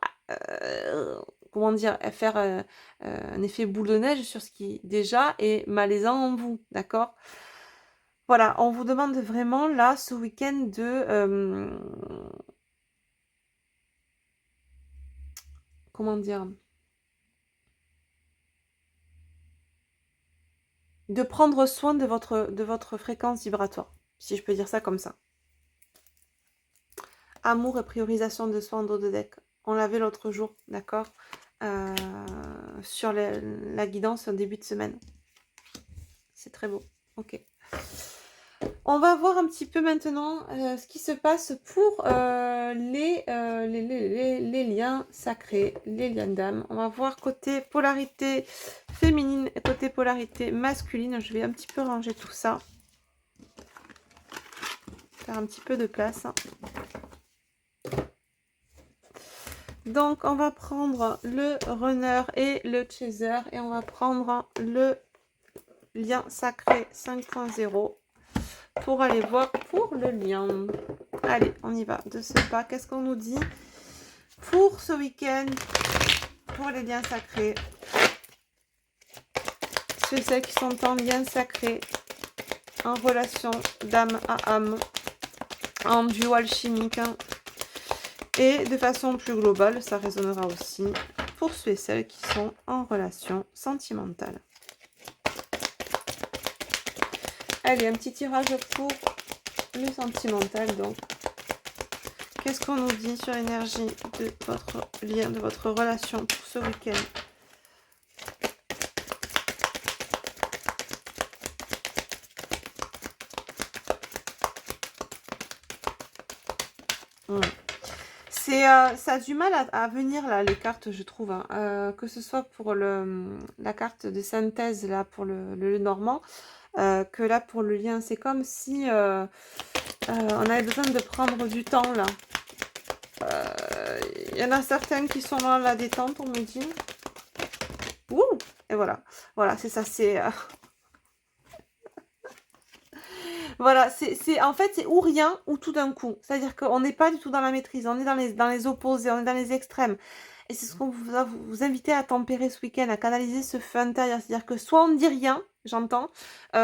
comment dire, faire un effet boule de neige sur ce qui déjà est malaisant en vous, d'accord? Voilà, on vous demande vraiment là, ce week-end, comment dire, de prendre soin de votre fréquence vibratoire, si je peux dire ça comme ça. Amour et priorisation de soi en dos de deck. On l'avait l'autre jour, d'accord, sur la guidance en début de semaine. C'est très beau. Ok. On va voir un petit peu maintenant ce qui se passe pour les liens sacrés, les liens d'âme. On va voir côté polarité féminine et côté polarité masculine. Je vais un petit peu ranger tout ça. Faire un petit peu de place. Donc, on va prendre le runner et le chaser. Et on va prendre le lien sacré 5.0 pour aller voir pour le lien. Allez, on y va de ce pas. Qu'est-ce qu'on nous dit pour ce week-end, pour les liens sacrés? Ceux et celles qui sont en lien sacré, en relation d'âme à âme, en duo alchimique, hein. Et de façon plus globale, ça résonnera aussi pour ceux et celles qui sont en relation sentimentale. Allez, un petit tirage pour le sentimental, donc. Qu'est-ce qu'on nous dit sur l'énergie de votre lien, de votre relation pour ce week-end? Ça a du mal à venir là, les cartes, je trouve, hein. Que ce soit pour la carte de synthèse, là, pour le normand, que là, pour le lien. C'est comme si on avait besoin de prendre du temps, là. Il y en a certains qui sont dans la détente, on me dit. Ouh! Et voilà. Voilà, c'est ça, c'est... Voilà, en fait, c'est ou rien ou tout d'un coup. C'est-à-dire qu'on n'est pas du tout dans la maîtrise, on est dans les opposés, on est dans les extrêmes. Et c'est ce qu'on va vous inviter à tempérer ce week-end, à canaliser ce feu intérieur. C'est-à-dire que soit on ne dit rien, j'entends.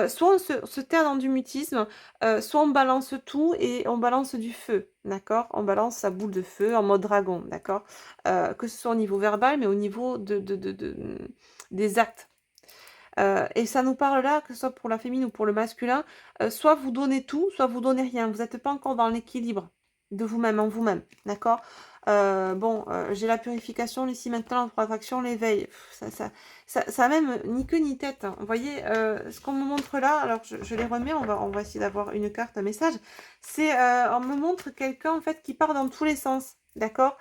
Soit on se tait dans du mutisme, soit on balance tout et on balance du feu, d'accord? On balance sa boule de feu en mode dragon, d'accord? Que ce soit au niveau verbal, mais au niveau des actes. Et ça nous parle là, que ce soit pour la féminine ou pour le masculin, soit vous donnez tout, soit vous donnez rien. Vous n'êtes pas encore dans l'équilibre de vous-même, en vous-même, d'accord? Bon, j'ai la purification, ici, maintenant, la protection, l'éveil. Ça a même ni queue ni tête, hein. Vous voyez, ce qu'on me montre là, alors je les remets, on va essayer d'avoir une carte, un message. C'est, on me montre quelqu'un, en fait, qui part dans tous les sens, d'accord?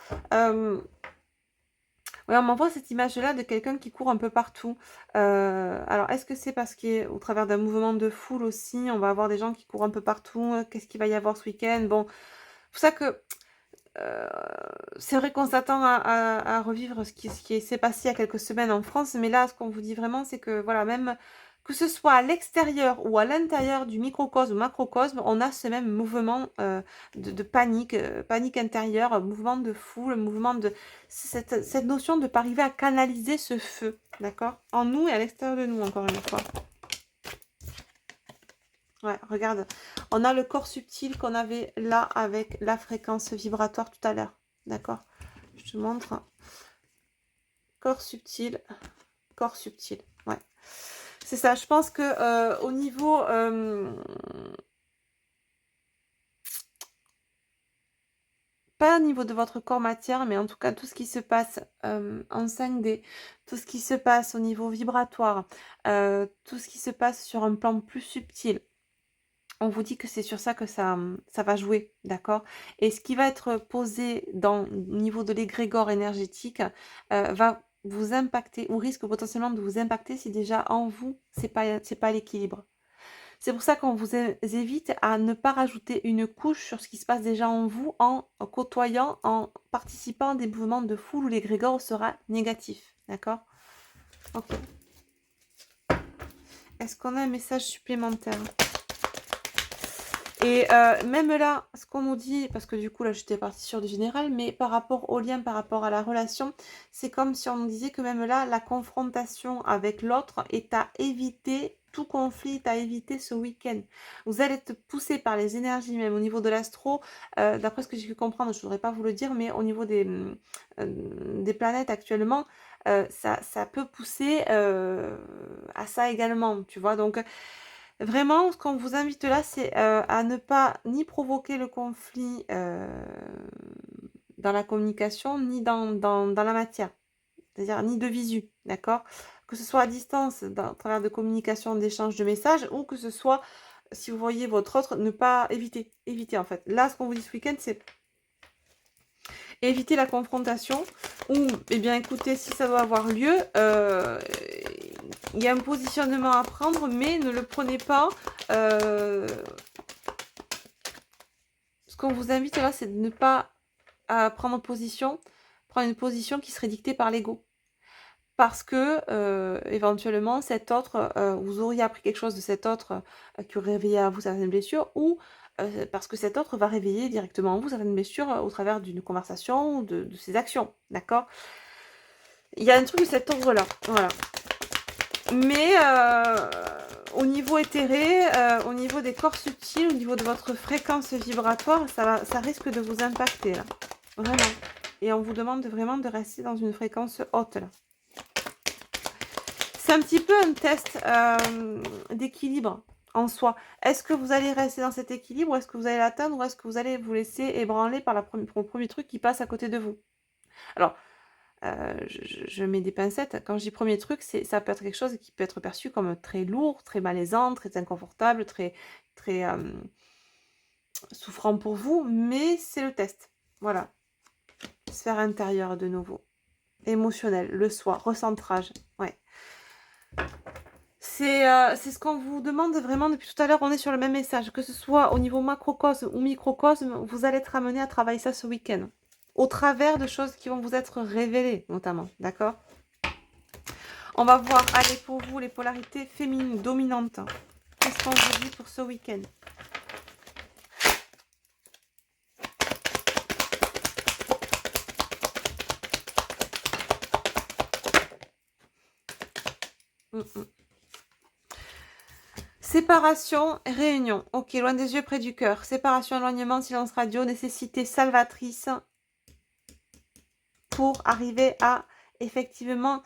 Ouais, on m'envoie cette image-là de quelqu'un qui court un peu partout. Alors, est-ce que c'est parce qu'au travers d'un mouvement de foule aussi, on va avoir des gens qui courent un peu partout? Qu'est-ce qu'il va y avoir ce week-end? Bon, c'est pour ça que euh, c'est vrai qu'on s'attend à revivre ce qui s'est passé il y a quelques semaines en France, mais là, ce qu'on vous dit vraiment, c'est que voilà, même que ce soit à l'extérieur ou à l'intérieur du microcosme ou macrocosme, on a ce même mouvement de panique, panique intérieure, mouvement de foule, mouvement de... Cette notion de ne pas arriver à canaliser ce feu, d'accord? En nous et à l'extérieur de nous, encore une fois. Ouais, regarde, on a le corps subtil qu'on avait là avec la fréquence vibratoire tout à l'heure, d'accord? Je te montre. Corps subtil, ouais. C'est ça, je pense que au niveau... pas au niveau de votre corps matière, mais en tout cas tout ce qui se passe en 5D, tout ce qui se passe au niveau vibratoire, tout ce qui se passe sur un plan plus subtil, on vous dit que c'est sur ça que ça va jouer, d'accord? Et ce qui va être posé au niveau de l'égrégore énergétique va vous impacter ou risque potentiellement de vous impacter si déjà en vous, c'est pas l'équilibre. C'est pour ça qu'on vous évite à ne pas rajouter une couche sur ce qui se passe déjà en vous en côtoyant, en participant à des mouvements de foule où l'égrégore sera négatif, d'accord? Ok. Est-ce qu'on a un message supplémentaire? Et même là, ce qu'on nous dit, parce que du coup là j'étais partie sur du général, mais par rapport au lien, par rapport à la relation, c'est comme si on nous disait que même là, la confrontation avec l'autre est à éviter, tout conflit est à éviter ce week-end. Vous allez être poussé par les énergies, même au niveau de l'astro, d'après ce que j'ai pu comprendre, je ne voudrais pas vous le dire, mais au niveau des planètes actuellement, ça peut pousser à ça également, tu vois, donc... Vraiment, ce qu'on vous invite là, c'est à ne pas ni provoquer le conflit dans la communication, ni dans la matière. C'est-à-dire ni de visu, d'accord? Que ce soit à distance, à travers de communication, d'échange de messages, ou que ce soit, si vous voyez votre autre, ne pas éviter. Éviter en fait. Là, ce qu'on vous dit ce week-end, c'est éviter la confrontation. Ou, eh bien, écoutez, si ça doit avoir lieu, il y a un positionnement à prendre, mais ne le prenez pas. Ce qu'on vous invite là, c'est de ne pas prendre une position qui serait dictée par l'ego. Parce que, éventuellement, cet autre, vous auriez appris quelque chose de cet autre qui aurait réveillé à vous certaines blessures, ou parce que cet autre va réveiller directement en vous certaines blessures au travers d'une conversation ou de ses actions, d'accord? Il y a un truc de cet ordre-là, voilà. Mais au niveau éthéré, au niveau des corps subtils, au niveau de votre fréquence vibratoire, ça risque de vous impacter, là. Vraiment. Et on vous demande vraiment de rester dans une fréquence haute, là. C'est un petit peu un test d'équilibre en soi. Est-ce que vous allez rester dans cet équilibre, ou est-ce que vous allez l'atteindre, ou est-ce que vous allez vous laisser ébranler par le premier truc qui passe à côté de vous? Alors, je mets des pincettes. Quand je dis premier truc, ça peut être quelque chose qui peut être perçu comme très lourd, très malaisant, très inconfortable, très souffrant pour vous, mais c'est le test. Voilà. Sphère intérieure de nouveau. Émotionnel, le soi, recentrage. Ouais. C'est ce qu'on vous demande vraiment depuis tout à l'heure. On est sur le même message. Que ce soit au niveau macrocosme ou microcosme, vous allez être amené à travailler ça ce week-end. Au travers de choses qui vont vous être révélées, notamment. D'accord? On va voir, allez, pour vous, les polarités féminines dominantes. Qu'est-ce qu'on vous dit pour ce week-end? Séparation, réunion. Ok, loin des yeux, près du cœur. Séparation, éloignement, silence radio, nécessité salvatrice pour arriver à effectivement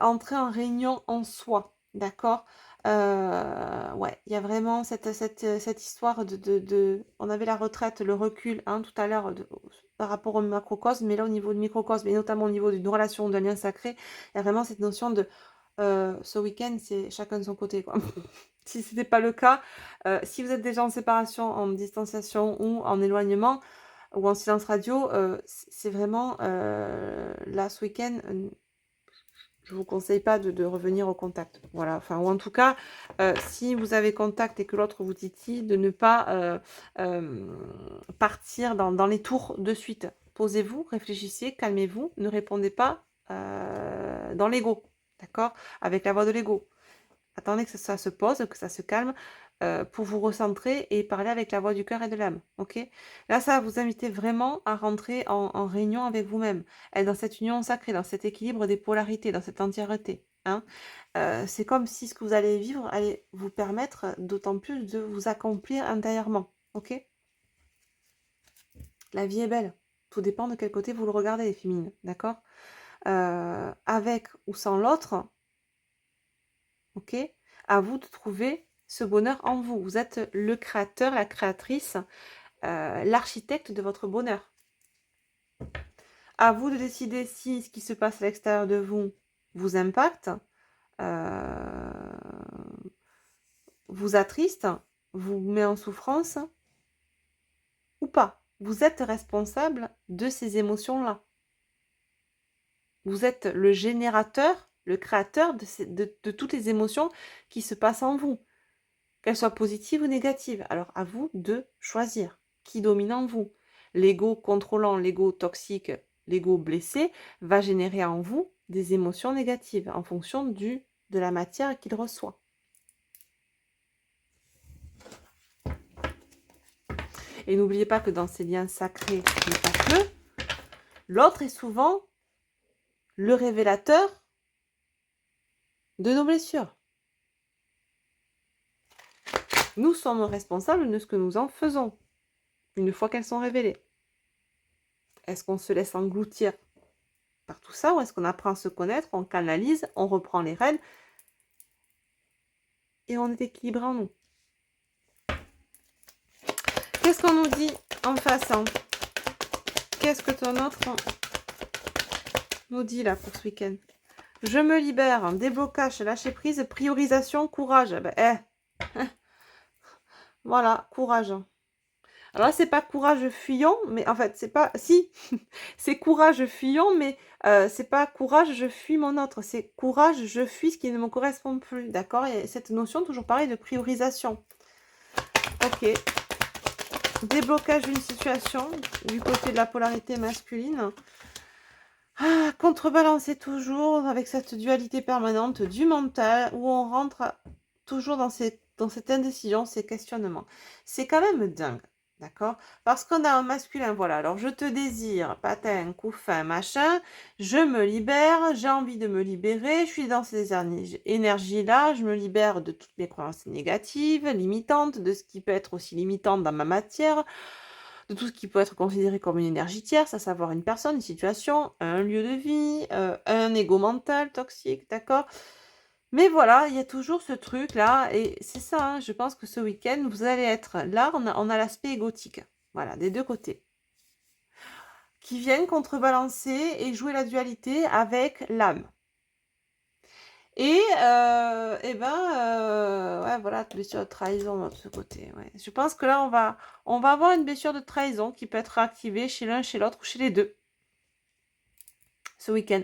entrer en réunion en soi. D'accord. Ouais, il y a vraiment cette histoire de... On avait la retraite, le recul hein, tout à l'heure par rapport au macrocosme, mais là au niveau du microcosme et notamment au niveau d'une relation, d'un lien sacré, il y a vraiment cette notion de ce week-end, c'est chacun de son côté, quoi. Si ce n'était pas le cas, si vous êtes déjà en séparation, en distanciation ou en éloignement ou en silence radio, c'est vraiment là ce week-end, je vous conseille pas de revenir au contact. Voilà, enfin, ou en tout cas, si vous avez contact et que l'autre vous titille, de ne pas partir dans les tours de suite. Posez-vous, réfléchissez, calmez-vous, ne répondez pas dans l'ego, d'accord? Avec la voix de l'ego. Attendez que ça se pose, que ça se calme, pour vous recentrer et parler avec la voix du cœur et de l'âme, ok? Là, ça va vous inviter vraiment à rentrer en réunion avec vous-même, être dans cette union sacrée, dans cet équilibre des polarités, dans cette entièreté, hein? C'est comme si ce que vous allez vivre allait vous permettre d'autant plus de vous accomplir intérieurement, ok? La vie est belle, tout dépend de quel côté vous le regardez, les féminines, d'accord? Avec ou sans l'autre, ok? À vous de trouver ce bonheur en vous. Vous êtes le créateur, la créatrice, l'architecte de votre bonheur. À vous de décider si ce qui se passe à l'extérieur de vous vous impacte, vous attriste, vous met en souffrance ou pas. Vous êtes responsable de ces émotions-là. Vous êtes le générateur, le créateur de toutes les émotions qui se passent en vous. Qu'elles soient positives ou négatives. Alors, à vous de choisir qui domine en vous. L'ego contrôlant, l'ego toxique, l'ego blessé va générer en vous des émotions négatives en fonction de la matière qu'il reçoit. Et n'oubliez pas que dans ces liens sacrés, mais pas que, l'autre est souvent le révélateur de nos blessures. Nous sommes responsables de ce que nous en faisons, une fois qu'elles sont révélées. Est-ce qu'on se laisse engloutir par tout ça ou est-ce qu'on apprend à se connaître, on canalise, on reprend les rênes et on est équilibré en nous? Qu'est-ce qu'on nous dit en face hein? Qu'est-ce que ton autre nous dit là pour ce week-end? Je me libère, déblocage, lâcher prise, priorisation, courage. Ben, voilà, courage. Alors là, c'est pas courage fuyant, mais en fait, c'est pas... Si, c'est courage fuyant, mais c'est pas courage, je fuis mon autre. C'est courage, je fuis ce qui ne me correspond plus. D'accord? Il y a cette notion, toujours pareil, de priorisation. Ok. Déblocage d'une situation du côté de la polarité masculine. Ah, contrebalancer toujours avec cette dualité permanente du mental où on rentre toujours dans cette indécision, ces questionnements. C'est quand même dingue, d'accord? Parce qu'on a un masculin, voilà, alors je te désire, patin, couffin, machin, je me libère, j'ai envie de me libérer, je suis dans ces énergies-là, je me libère de toutes mes croyances négatives, limitantes, de ce qui peut être aussi limitant dans ma matière, de tout ce qui peut être considéré comme une énergie tierce, à savoir une personne, une situation, un lieu de vie, un ego mental toxique, d'accord? Mais voilà, il y a toujours ce truc-là, et c'est ça, hein, je pense que ce week-end, vous allez être là, on a l'aspect égotique, voilà, des deux côtés, qui viennent contrebalancer et jouer la dualité avec l'âme. Et, ouais, voilà, blessure de trahison de ce côté. Ouais. Je pense que là, on va avoir une blessure de trahison qui peut être réactivée chez l'un, chez l'autre ou chez les deux ce week-end.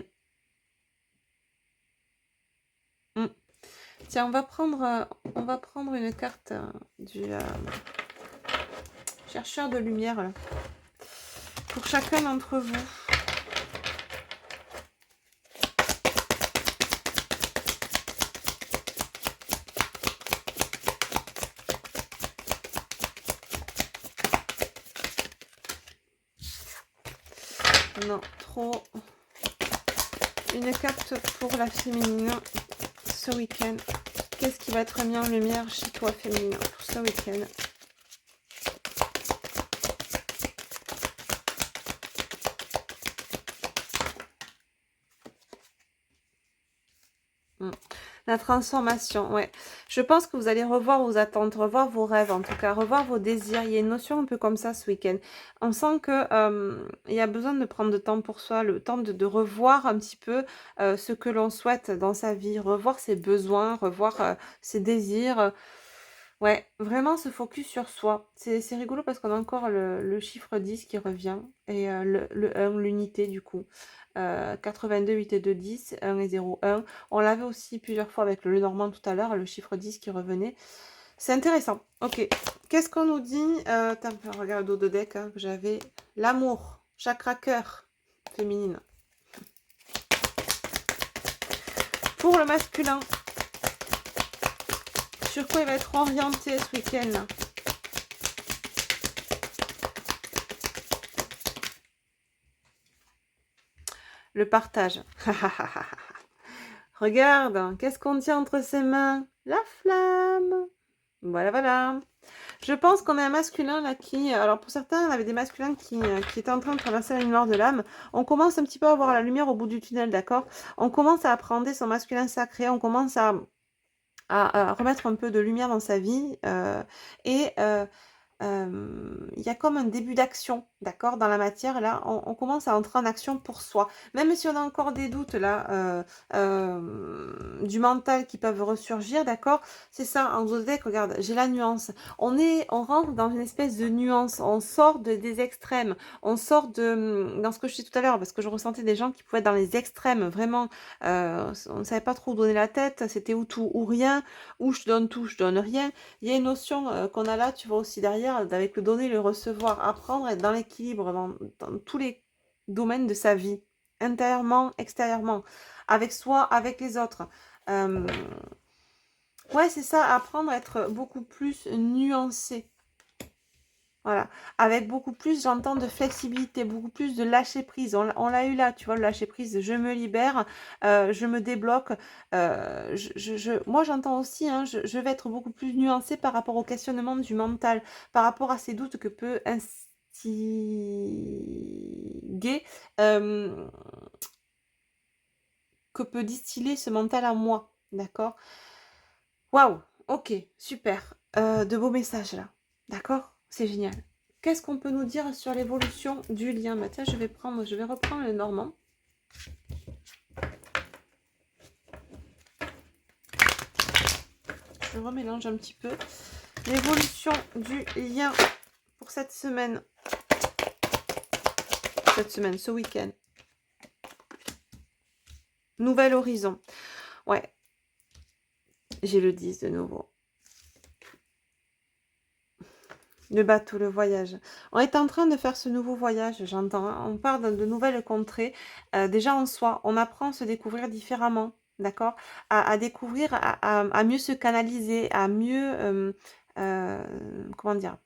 Tiens, on va prendre une carte du chercheur de lumière là, pour chacun d'entre vous. Non, trop. Une carte pour la féminine ce week-end. Qu'est-ce qui va être mis en lumière chez toi, féminin, pour ce week-end? La transformation, ouais. Je pense que vous allez revoir vos attentes, revoir vos rêves, en tout cas, revoir vos désirs. Il y a une notion un peu comme ça ce week-end. On sent que il y a besoin de prendre de temps pour soi, le temps de revoir un petit peu ce que l'on souhaite dans sa vie, revoir ses besoins, revoir ses désirs. Ouais, vraiment se focus sur soi. C'est rigolo parce qu'on a encore le chiffre 10 qui revient et le 1, l'unité du coup. 82, 8 et 2, 10, 1 et 0, 1. On l'avait aussi plusieurs fois avec le Normand tout à l'heure, le chiffre 10 qui revenait. C'est intéressant. Ok, qu'est-ce qu'on nous dit attends, regarde le dos de deck hein, que j'avais. L'amour, chakra cœur, féminine. Pour le masculin, sur quoi il va être orienté ce week-end? Le partage. Regarde, qu'est-ce qu'on tient entre ses mains? La flamme. Voilà, voilà. Je pense qu'on a un masculin là qui... Alors pour certains, on avait des masculins qui étaient en train de traverser la lumière de l'âme. On commence un petit peu à voir la lumière au bout du tunnel, d'accord? On commence à appréhender son masculin sacré. On commence à remettre un peu de lumière dans sa vie. Et il y a comme un début d'action, d'accord, dans la matière. Là, on commence à entrer en action pour soi. Même si on a encore des doutes, là, du mental qui peuvent ressurgir, d'accord, c'est ça, en zodiaque, regarde, j'ai la nuance. On rentre dans une espèce de nuance, on sort des extrêmes, on sort dans ce que je disais tout à l'heure, parce que je ressentais des gens qui pouvaient être dans les extrêmes, vraiment, on ne savait pas trop où donner la tête, c'était ou tout ou rien, ou je donne tout, je donne rien. Il y a une notion qu'on a là, tu vois aussi derrière, avec le donner, le recevoir, apprendre à être dans l'équilibre dans tous les domaines de sa vie, intérieurement, extérieurement, avec soi, avec les autres. Ouais, c'est ça, apprendre à être beaucoup plus nuancé. Voilà, avec beaucoup plus, j'entends, de flexibilité, beaucoup plus de lâcher prise. On l'a eu là, tu vois, le lâcher prise, je me libère, je me débloque. Moi, j'entends aussi, hein, je vais être beaucoup plus nuancée par rapport au questionnement du mental, par rapport à ces doutes que peut instiller, euh, que peut distiller ce mental à moi, d'accord? Waouh, ok, super. De beaux messages là, d'accord? C'est génial. Qu'est-ce qu'on peut nous dire sur l'évolution du lien? Bah, tiens, je vais reprendre le normand. Je remélange un petit peu. L'évolution du lien pour cette semaine. Ce week-end. Nouvel horizon. Ouais. J'ai le 10 de nouveau. Le bateau, le voyage. On est en train de faire ce nouveau voyage, j'entends. Hein. On part de nouvelles contrées. Déjà en soi, on apprend à se découvrir différemment, d'accord? À découvrir, à mieux se canaliser, à mieux... comment dire?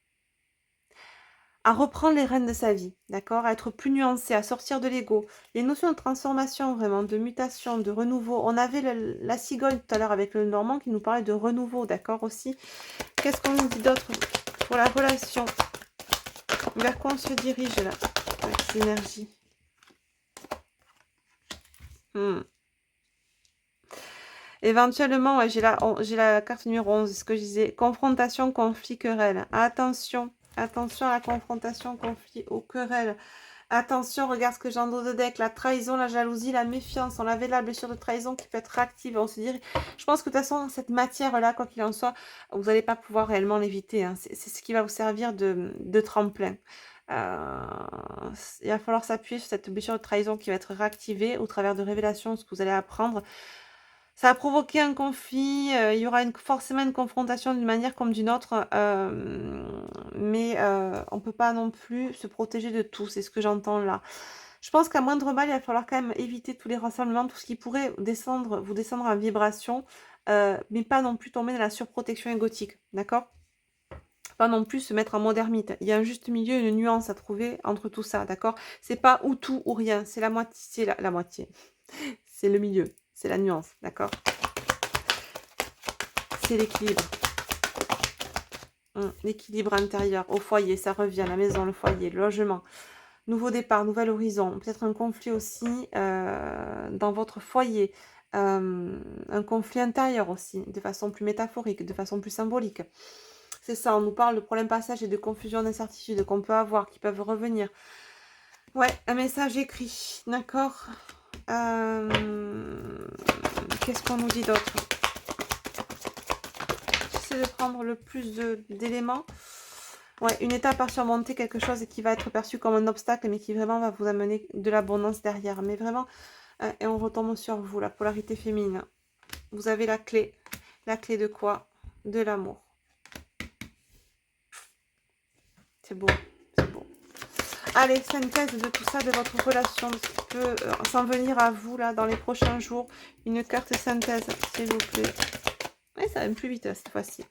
À reprendre les rênes de sa vie, d'accord? À être plus nuancé, à sortir de l'ego. Il y a une notion de transformation, vraiment, de mutation, de renouveau. On avait la cigogne tout à l'heure avec le Normand qui nous parlait de renouveau, d'accord, aussi. Qu'est-ce qu'on nous dit d'autre pour la relation? Vers quoi on se dirige là avec ces énergies? Éventuellement, ouais, j'ai la carte numéro 11, ce que je disais. Confrontation, conflit, querelle. Attention, attention à la confrontation, conflit, aux querelles. Attention, regarde ce que j'ai en dos de deck. La trahison, la jalousie, la méfiance. On avait la blessure de trahison qui peut être réactive. On se dirait, je pense que de toute façon, cette matière-là, quoi qu'il en soit, vous n'allez pas pouvoir réellement l'éviter. Hein. C'est ce qui va vous servir de tremplin. Il va falloir s'appuyer sur cette blessure de trahison qui va être réactivée au travers de révélations, ce que vous allez apprendre. Ça a provoqué un conflit, il y aura forcément une confrontation d'une manière comme d'une autre, mais on ne peut pas non plus se protéger de tout, c'est ce que j'entends là. Je pense qu'à moindre mal, il va falloir quand même éviter tous les rassemblements, tout ce qui pourrait vous descendre en vibration, mais pas non plus tomber dans la surprotection égotique, d'accord? Pas non plus se mettre en mode ermite. Il y a un juste milieu, une nuance à trouver entre tout ça, d'accord? C'est pas ou tout ou rien, c'est la moitié, c'est la moitié. C'est le milieu, c'est la nuance, d'accord? c'est l'équilibre. L'équilibre intérieur, au foyer, ça revient, la maison, le foyer, le logement. Nouveau départ, nouvel horizon. Peut-être un conflit aussi dans votre foyer. Un conflit intérieur aussi, de façon plus métaphorique, de façon plus symbolique. C'est ça, on nous parle de problèmes passagers, de confusion, d'incertitude qu'on peut avoir, qui peuvent revenir. Ouais, un message écrit, d'accord. Qu'est-ce qu'on nous dit d'autre? J'essaie de prendre le plus d'éléments. Ouais, une étape à surmonter, quelque chose qui va être perçu comme un obstacle, mais qui vraiment va vous amener de l'abondance derrière. Mais vraiment, et on retombe sur vous, la polarité féminine. Vous avez la clé. La clé de quoi? De l'amour. C'est beau, c'est beau. Allez, synthèse de tout ça, de votre relation, de ce qui peut s'en venir à vous, là, dans les prochains jours. Une carte synthèse, s'il vous plaît. Et ça va même plus vite, là, cette fois-ci.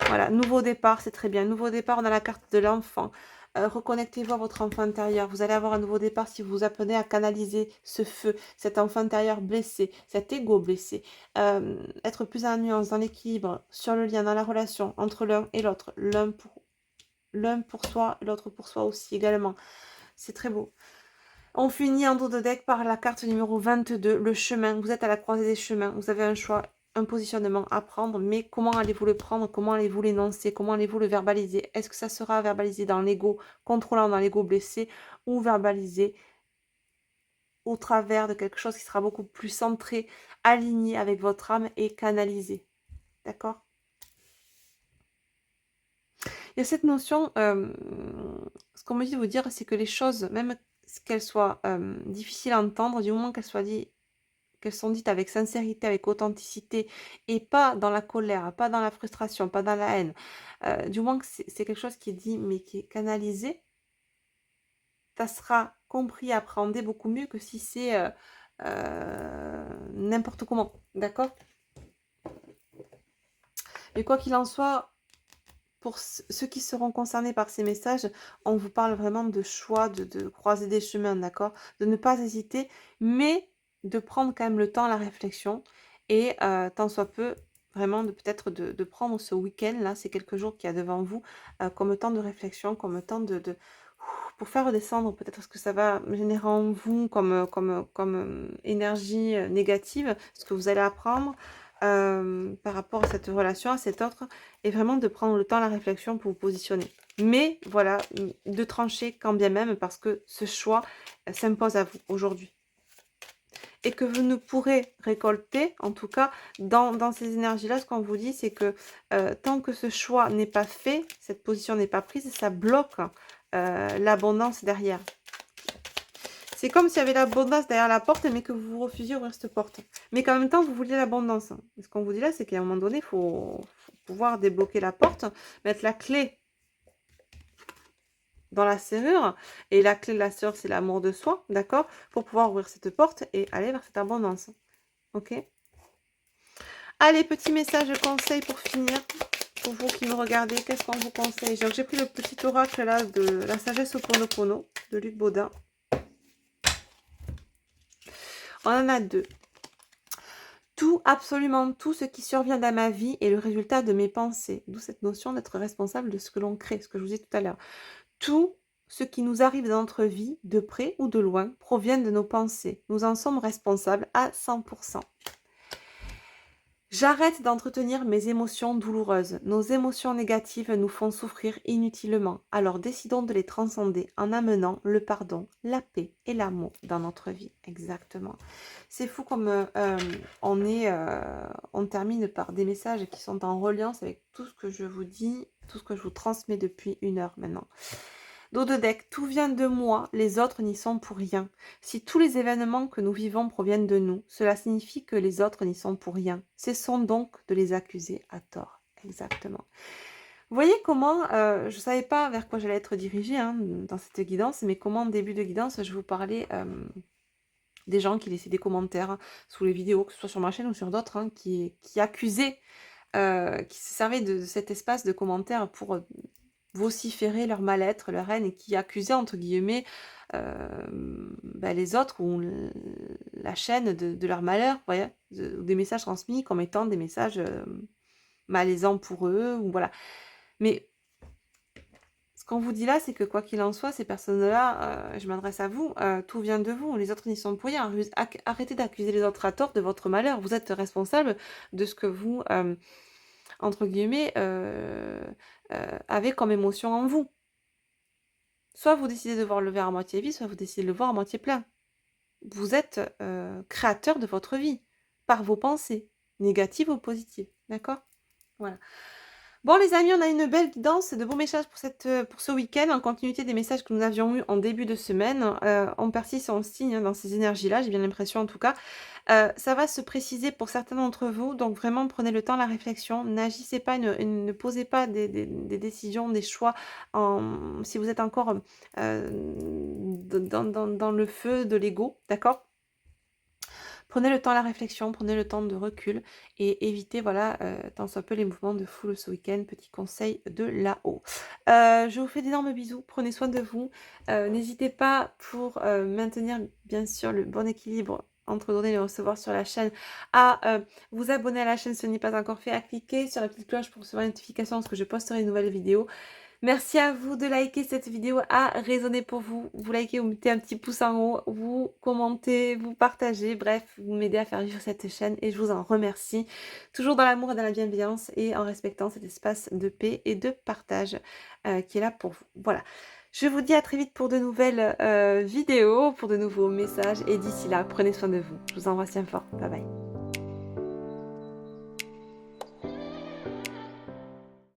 Voilà, nouveau départ, c'est très bien. Nouveau départ, on a la carte de l'enfant. Reconnectez-vous à votre enfant intérieur. Vous allez avoir un nouveau départ si vous apprenez à canaliser ce feu, cet enfant intérieur blessé, cet ego blessé. Être plus en nuance, dans l'équilibre, sur le lien, dans la relation entre l'un et l'autre. L'un pour soi, l'autre pour soi aussi également. C'est très beau. On finit en dos de deck par la carte numéro 22, le chemin. Vous êtes à la croisée des chemins. Vous avez un choix, un positionnement à prendre, mais comment allez-vous le prendre? Comment allez-vous l'énoncer? Comment allez-vous le verbaliser? Est-ce que ça sera verbalisé dans l'ego, contrôlant dans l'ego blessé, ou verbalisé au travers de quelque chose qui sera beaucoup plus centré, aligné avec votre âme et canalisé? D'accord? Il y a cette notion, ce qu'on me dit de vous dire, c'est que les choses, même qu'elles soient difficiles à entendre, du moment qu'elles sont dites avec sincérité, avec authenticité, et pas dans la colère, pas dans la frustration, pas dans la haine, du moment que c'est quelque chose qui est dit, mais qui est canalisé, ça sera compris, appréhendé beaucoup mieux que si c'est n'importe comment, d'accord? Et quoi qu'il en soit, pour ceux qui seront concernés par ces messages, on vous parle vraiment de choix, de croiser des chemins, d'accord? De ne pas hésiter, mais de prendre quand même le temps, la réflexion, et tant soit peu, vraiment de peut-être de prendre ce week-end, là, ces quelques jours qu'il y a devant vous, comme temps de réflexion, comme temps pour faire redescendre peut-être ce que ça va générer en vous comme énergie négative, ce que vous allez apprendre par rapport à cette relation, à cet autre, et vraiment de prendre le temps, la réflexion pour vous positionner. Mais voilà, de trancher quand bien même, parce que ce choix s'impose à vous aujourd'hui. Et que vous ne pourrez récolter, en tout cas, dans ces énergies-là, ce qu'on vous dit, c'est que tant que ce choix n'est pas fait, cette position n'est pas prise, ça bloque l'abondance derrière. C'est comme s'il y avait l'abondance derrière la porte, mais que vous refusiez d'ouvrir cette porte. Mais qu'en même temps, vous vouliez l'abondance. Ce qu'on vous dit là, c'est qu'à un moment donné, il faut pouvoir débloquer la porte, mettre la clé dans la serrure. Et la clé de la serrure, c'est l'amour de soi, d'accord? Pour pouvoir ouvrir cette porte et aller vers cette abondance. Ok? Allez, petit message de conseil pour finir. Pour vous qui me regardez, qu'est-ce qu'on vous conseille? Donc, j'ai pris le petit oracle là de la sagesse Ho'oponopono de Luc Baudin. On en a deux. Tout, absolument tout ce qui survient dans ma vie est le résultat de mes pensées. D'où cette notion d'être responsable de ce que l'on crée, ce que je vous ai dit tout à l'heure. Tout ce qui nous arrive dans notre vie, de près ou de loin, provient de nos pensées. Nous en sommes responsables à 100%. J'arrête d'entretenir mes émotions douloureuses. Nos émotions négatives nous font souffrir inutilement. Alors décidons de les transcender en amenant le pardon, la paix et l'amour dans notre vie. Exactement. C'est fou comme on termine par des messages qui sont en reliance avec tout ce que je vous dis, tout ce que je vous transmets depuis 1 heure maintenant. Dos de deck, tout vient de moi, les autres n'y sont pour rien. Si tous les événements que nous vivons proviennent de nous, cela signifie que les autres n'y sont pour rien. Cessons donc de les accuser à tort. Exactement. Vous voyez comment, je ne savais pas vers quoi j'allais être dirigée dans cette guidance, mais comment en début de guidance, je vous parlais des gens qui laissaient des commentaires sous les vidéos, que ce soit sur ma chaîne ou sur d'autres, qui accusaient, qui se servaient de cet espace de commentaires pour vociférer leur mal-être, leur haine, et qui accusaient, entre guillemets, les autres ou la chaîne de leur malheur, vous voyez, des messages transmis comme étant des messages malaisant pour eux, ou voilà. Mais ce qu'on vous dit là, c'est que quoi qu'il en soit, ces personnes-là, je m'adresse à vous, tout vient de vous, les autres n'y sont pour rien. Arrêtez d'accuser les autres à tort de votre malheur. Vous êtes responsable de ce que vous, entre guillemets, avez comme émotion en vous. Soit vous décidez de voir le verre à moitié vide, soit vous décidez de le voir à moitié plein. Vous êtes créateur de votre vie, par vos pensées, négatives ou positives, d'accord? Voilà. Bon les amis, on a une belle guidance, de bons messages pour ce week-end, en continuité des messages que nous avions eus en début de semaine. On persiste et on signe hein, dans ces énergies-là, j'ai bien l'impression en tout cas. Ça va se préciser pour certains d'entre vous, donc vraiment prenez le temps, la réflexion, n'agissez pas, ne posez pas des décisions, des choix si vous êtes encore dans le feu de l'ego, d'accord? Prenez le temps, la réflexion, prenez le temps de recul et évitez, voilà, tant soit peu les mouvements de foule ce week-end. Petit conseil de là-haut. Je vous fais d'énormes bisous, prenez soin de vous. N'hésitez pas pour maintenir bien sûr le bon équilibre entre donner et recevoir sur la chaîne à vous abonner à la chaîne si ce n'est pas encore fait, à cliquer sur la petite cloche pour recevoir une notification lorsque je posterai une nouvelle vidéo. Merci à vous de liker cette vidéo a résonné pour vous. Vous likez, vous mettez un petit pouce en haut, vous commentez, vous partagez, bref, vous m'aidez à faire vivre cette chaîne et je vous en remercie. Toujours dans l'amour et dans la bienveillance et en respectant cet espace de paix et de partage qui est là pour vous. Voilà. Je vous dis à très vite pour de nouvelles vidéos, pour de nouveaux messages et d'ici là, prenez soin de vous. Je vous embrasse bien fort. Bye bye.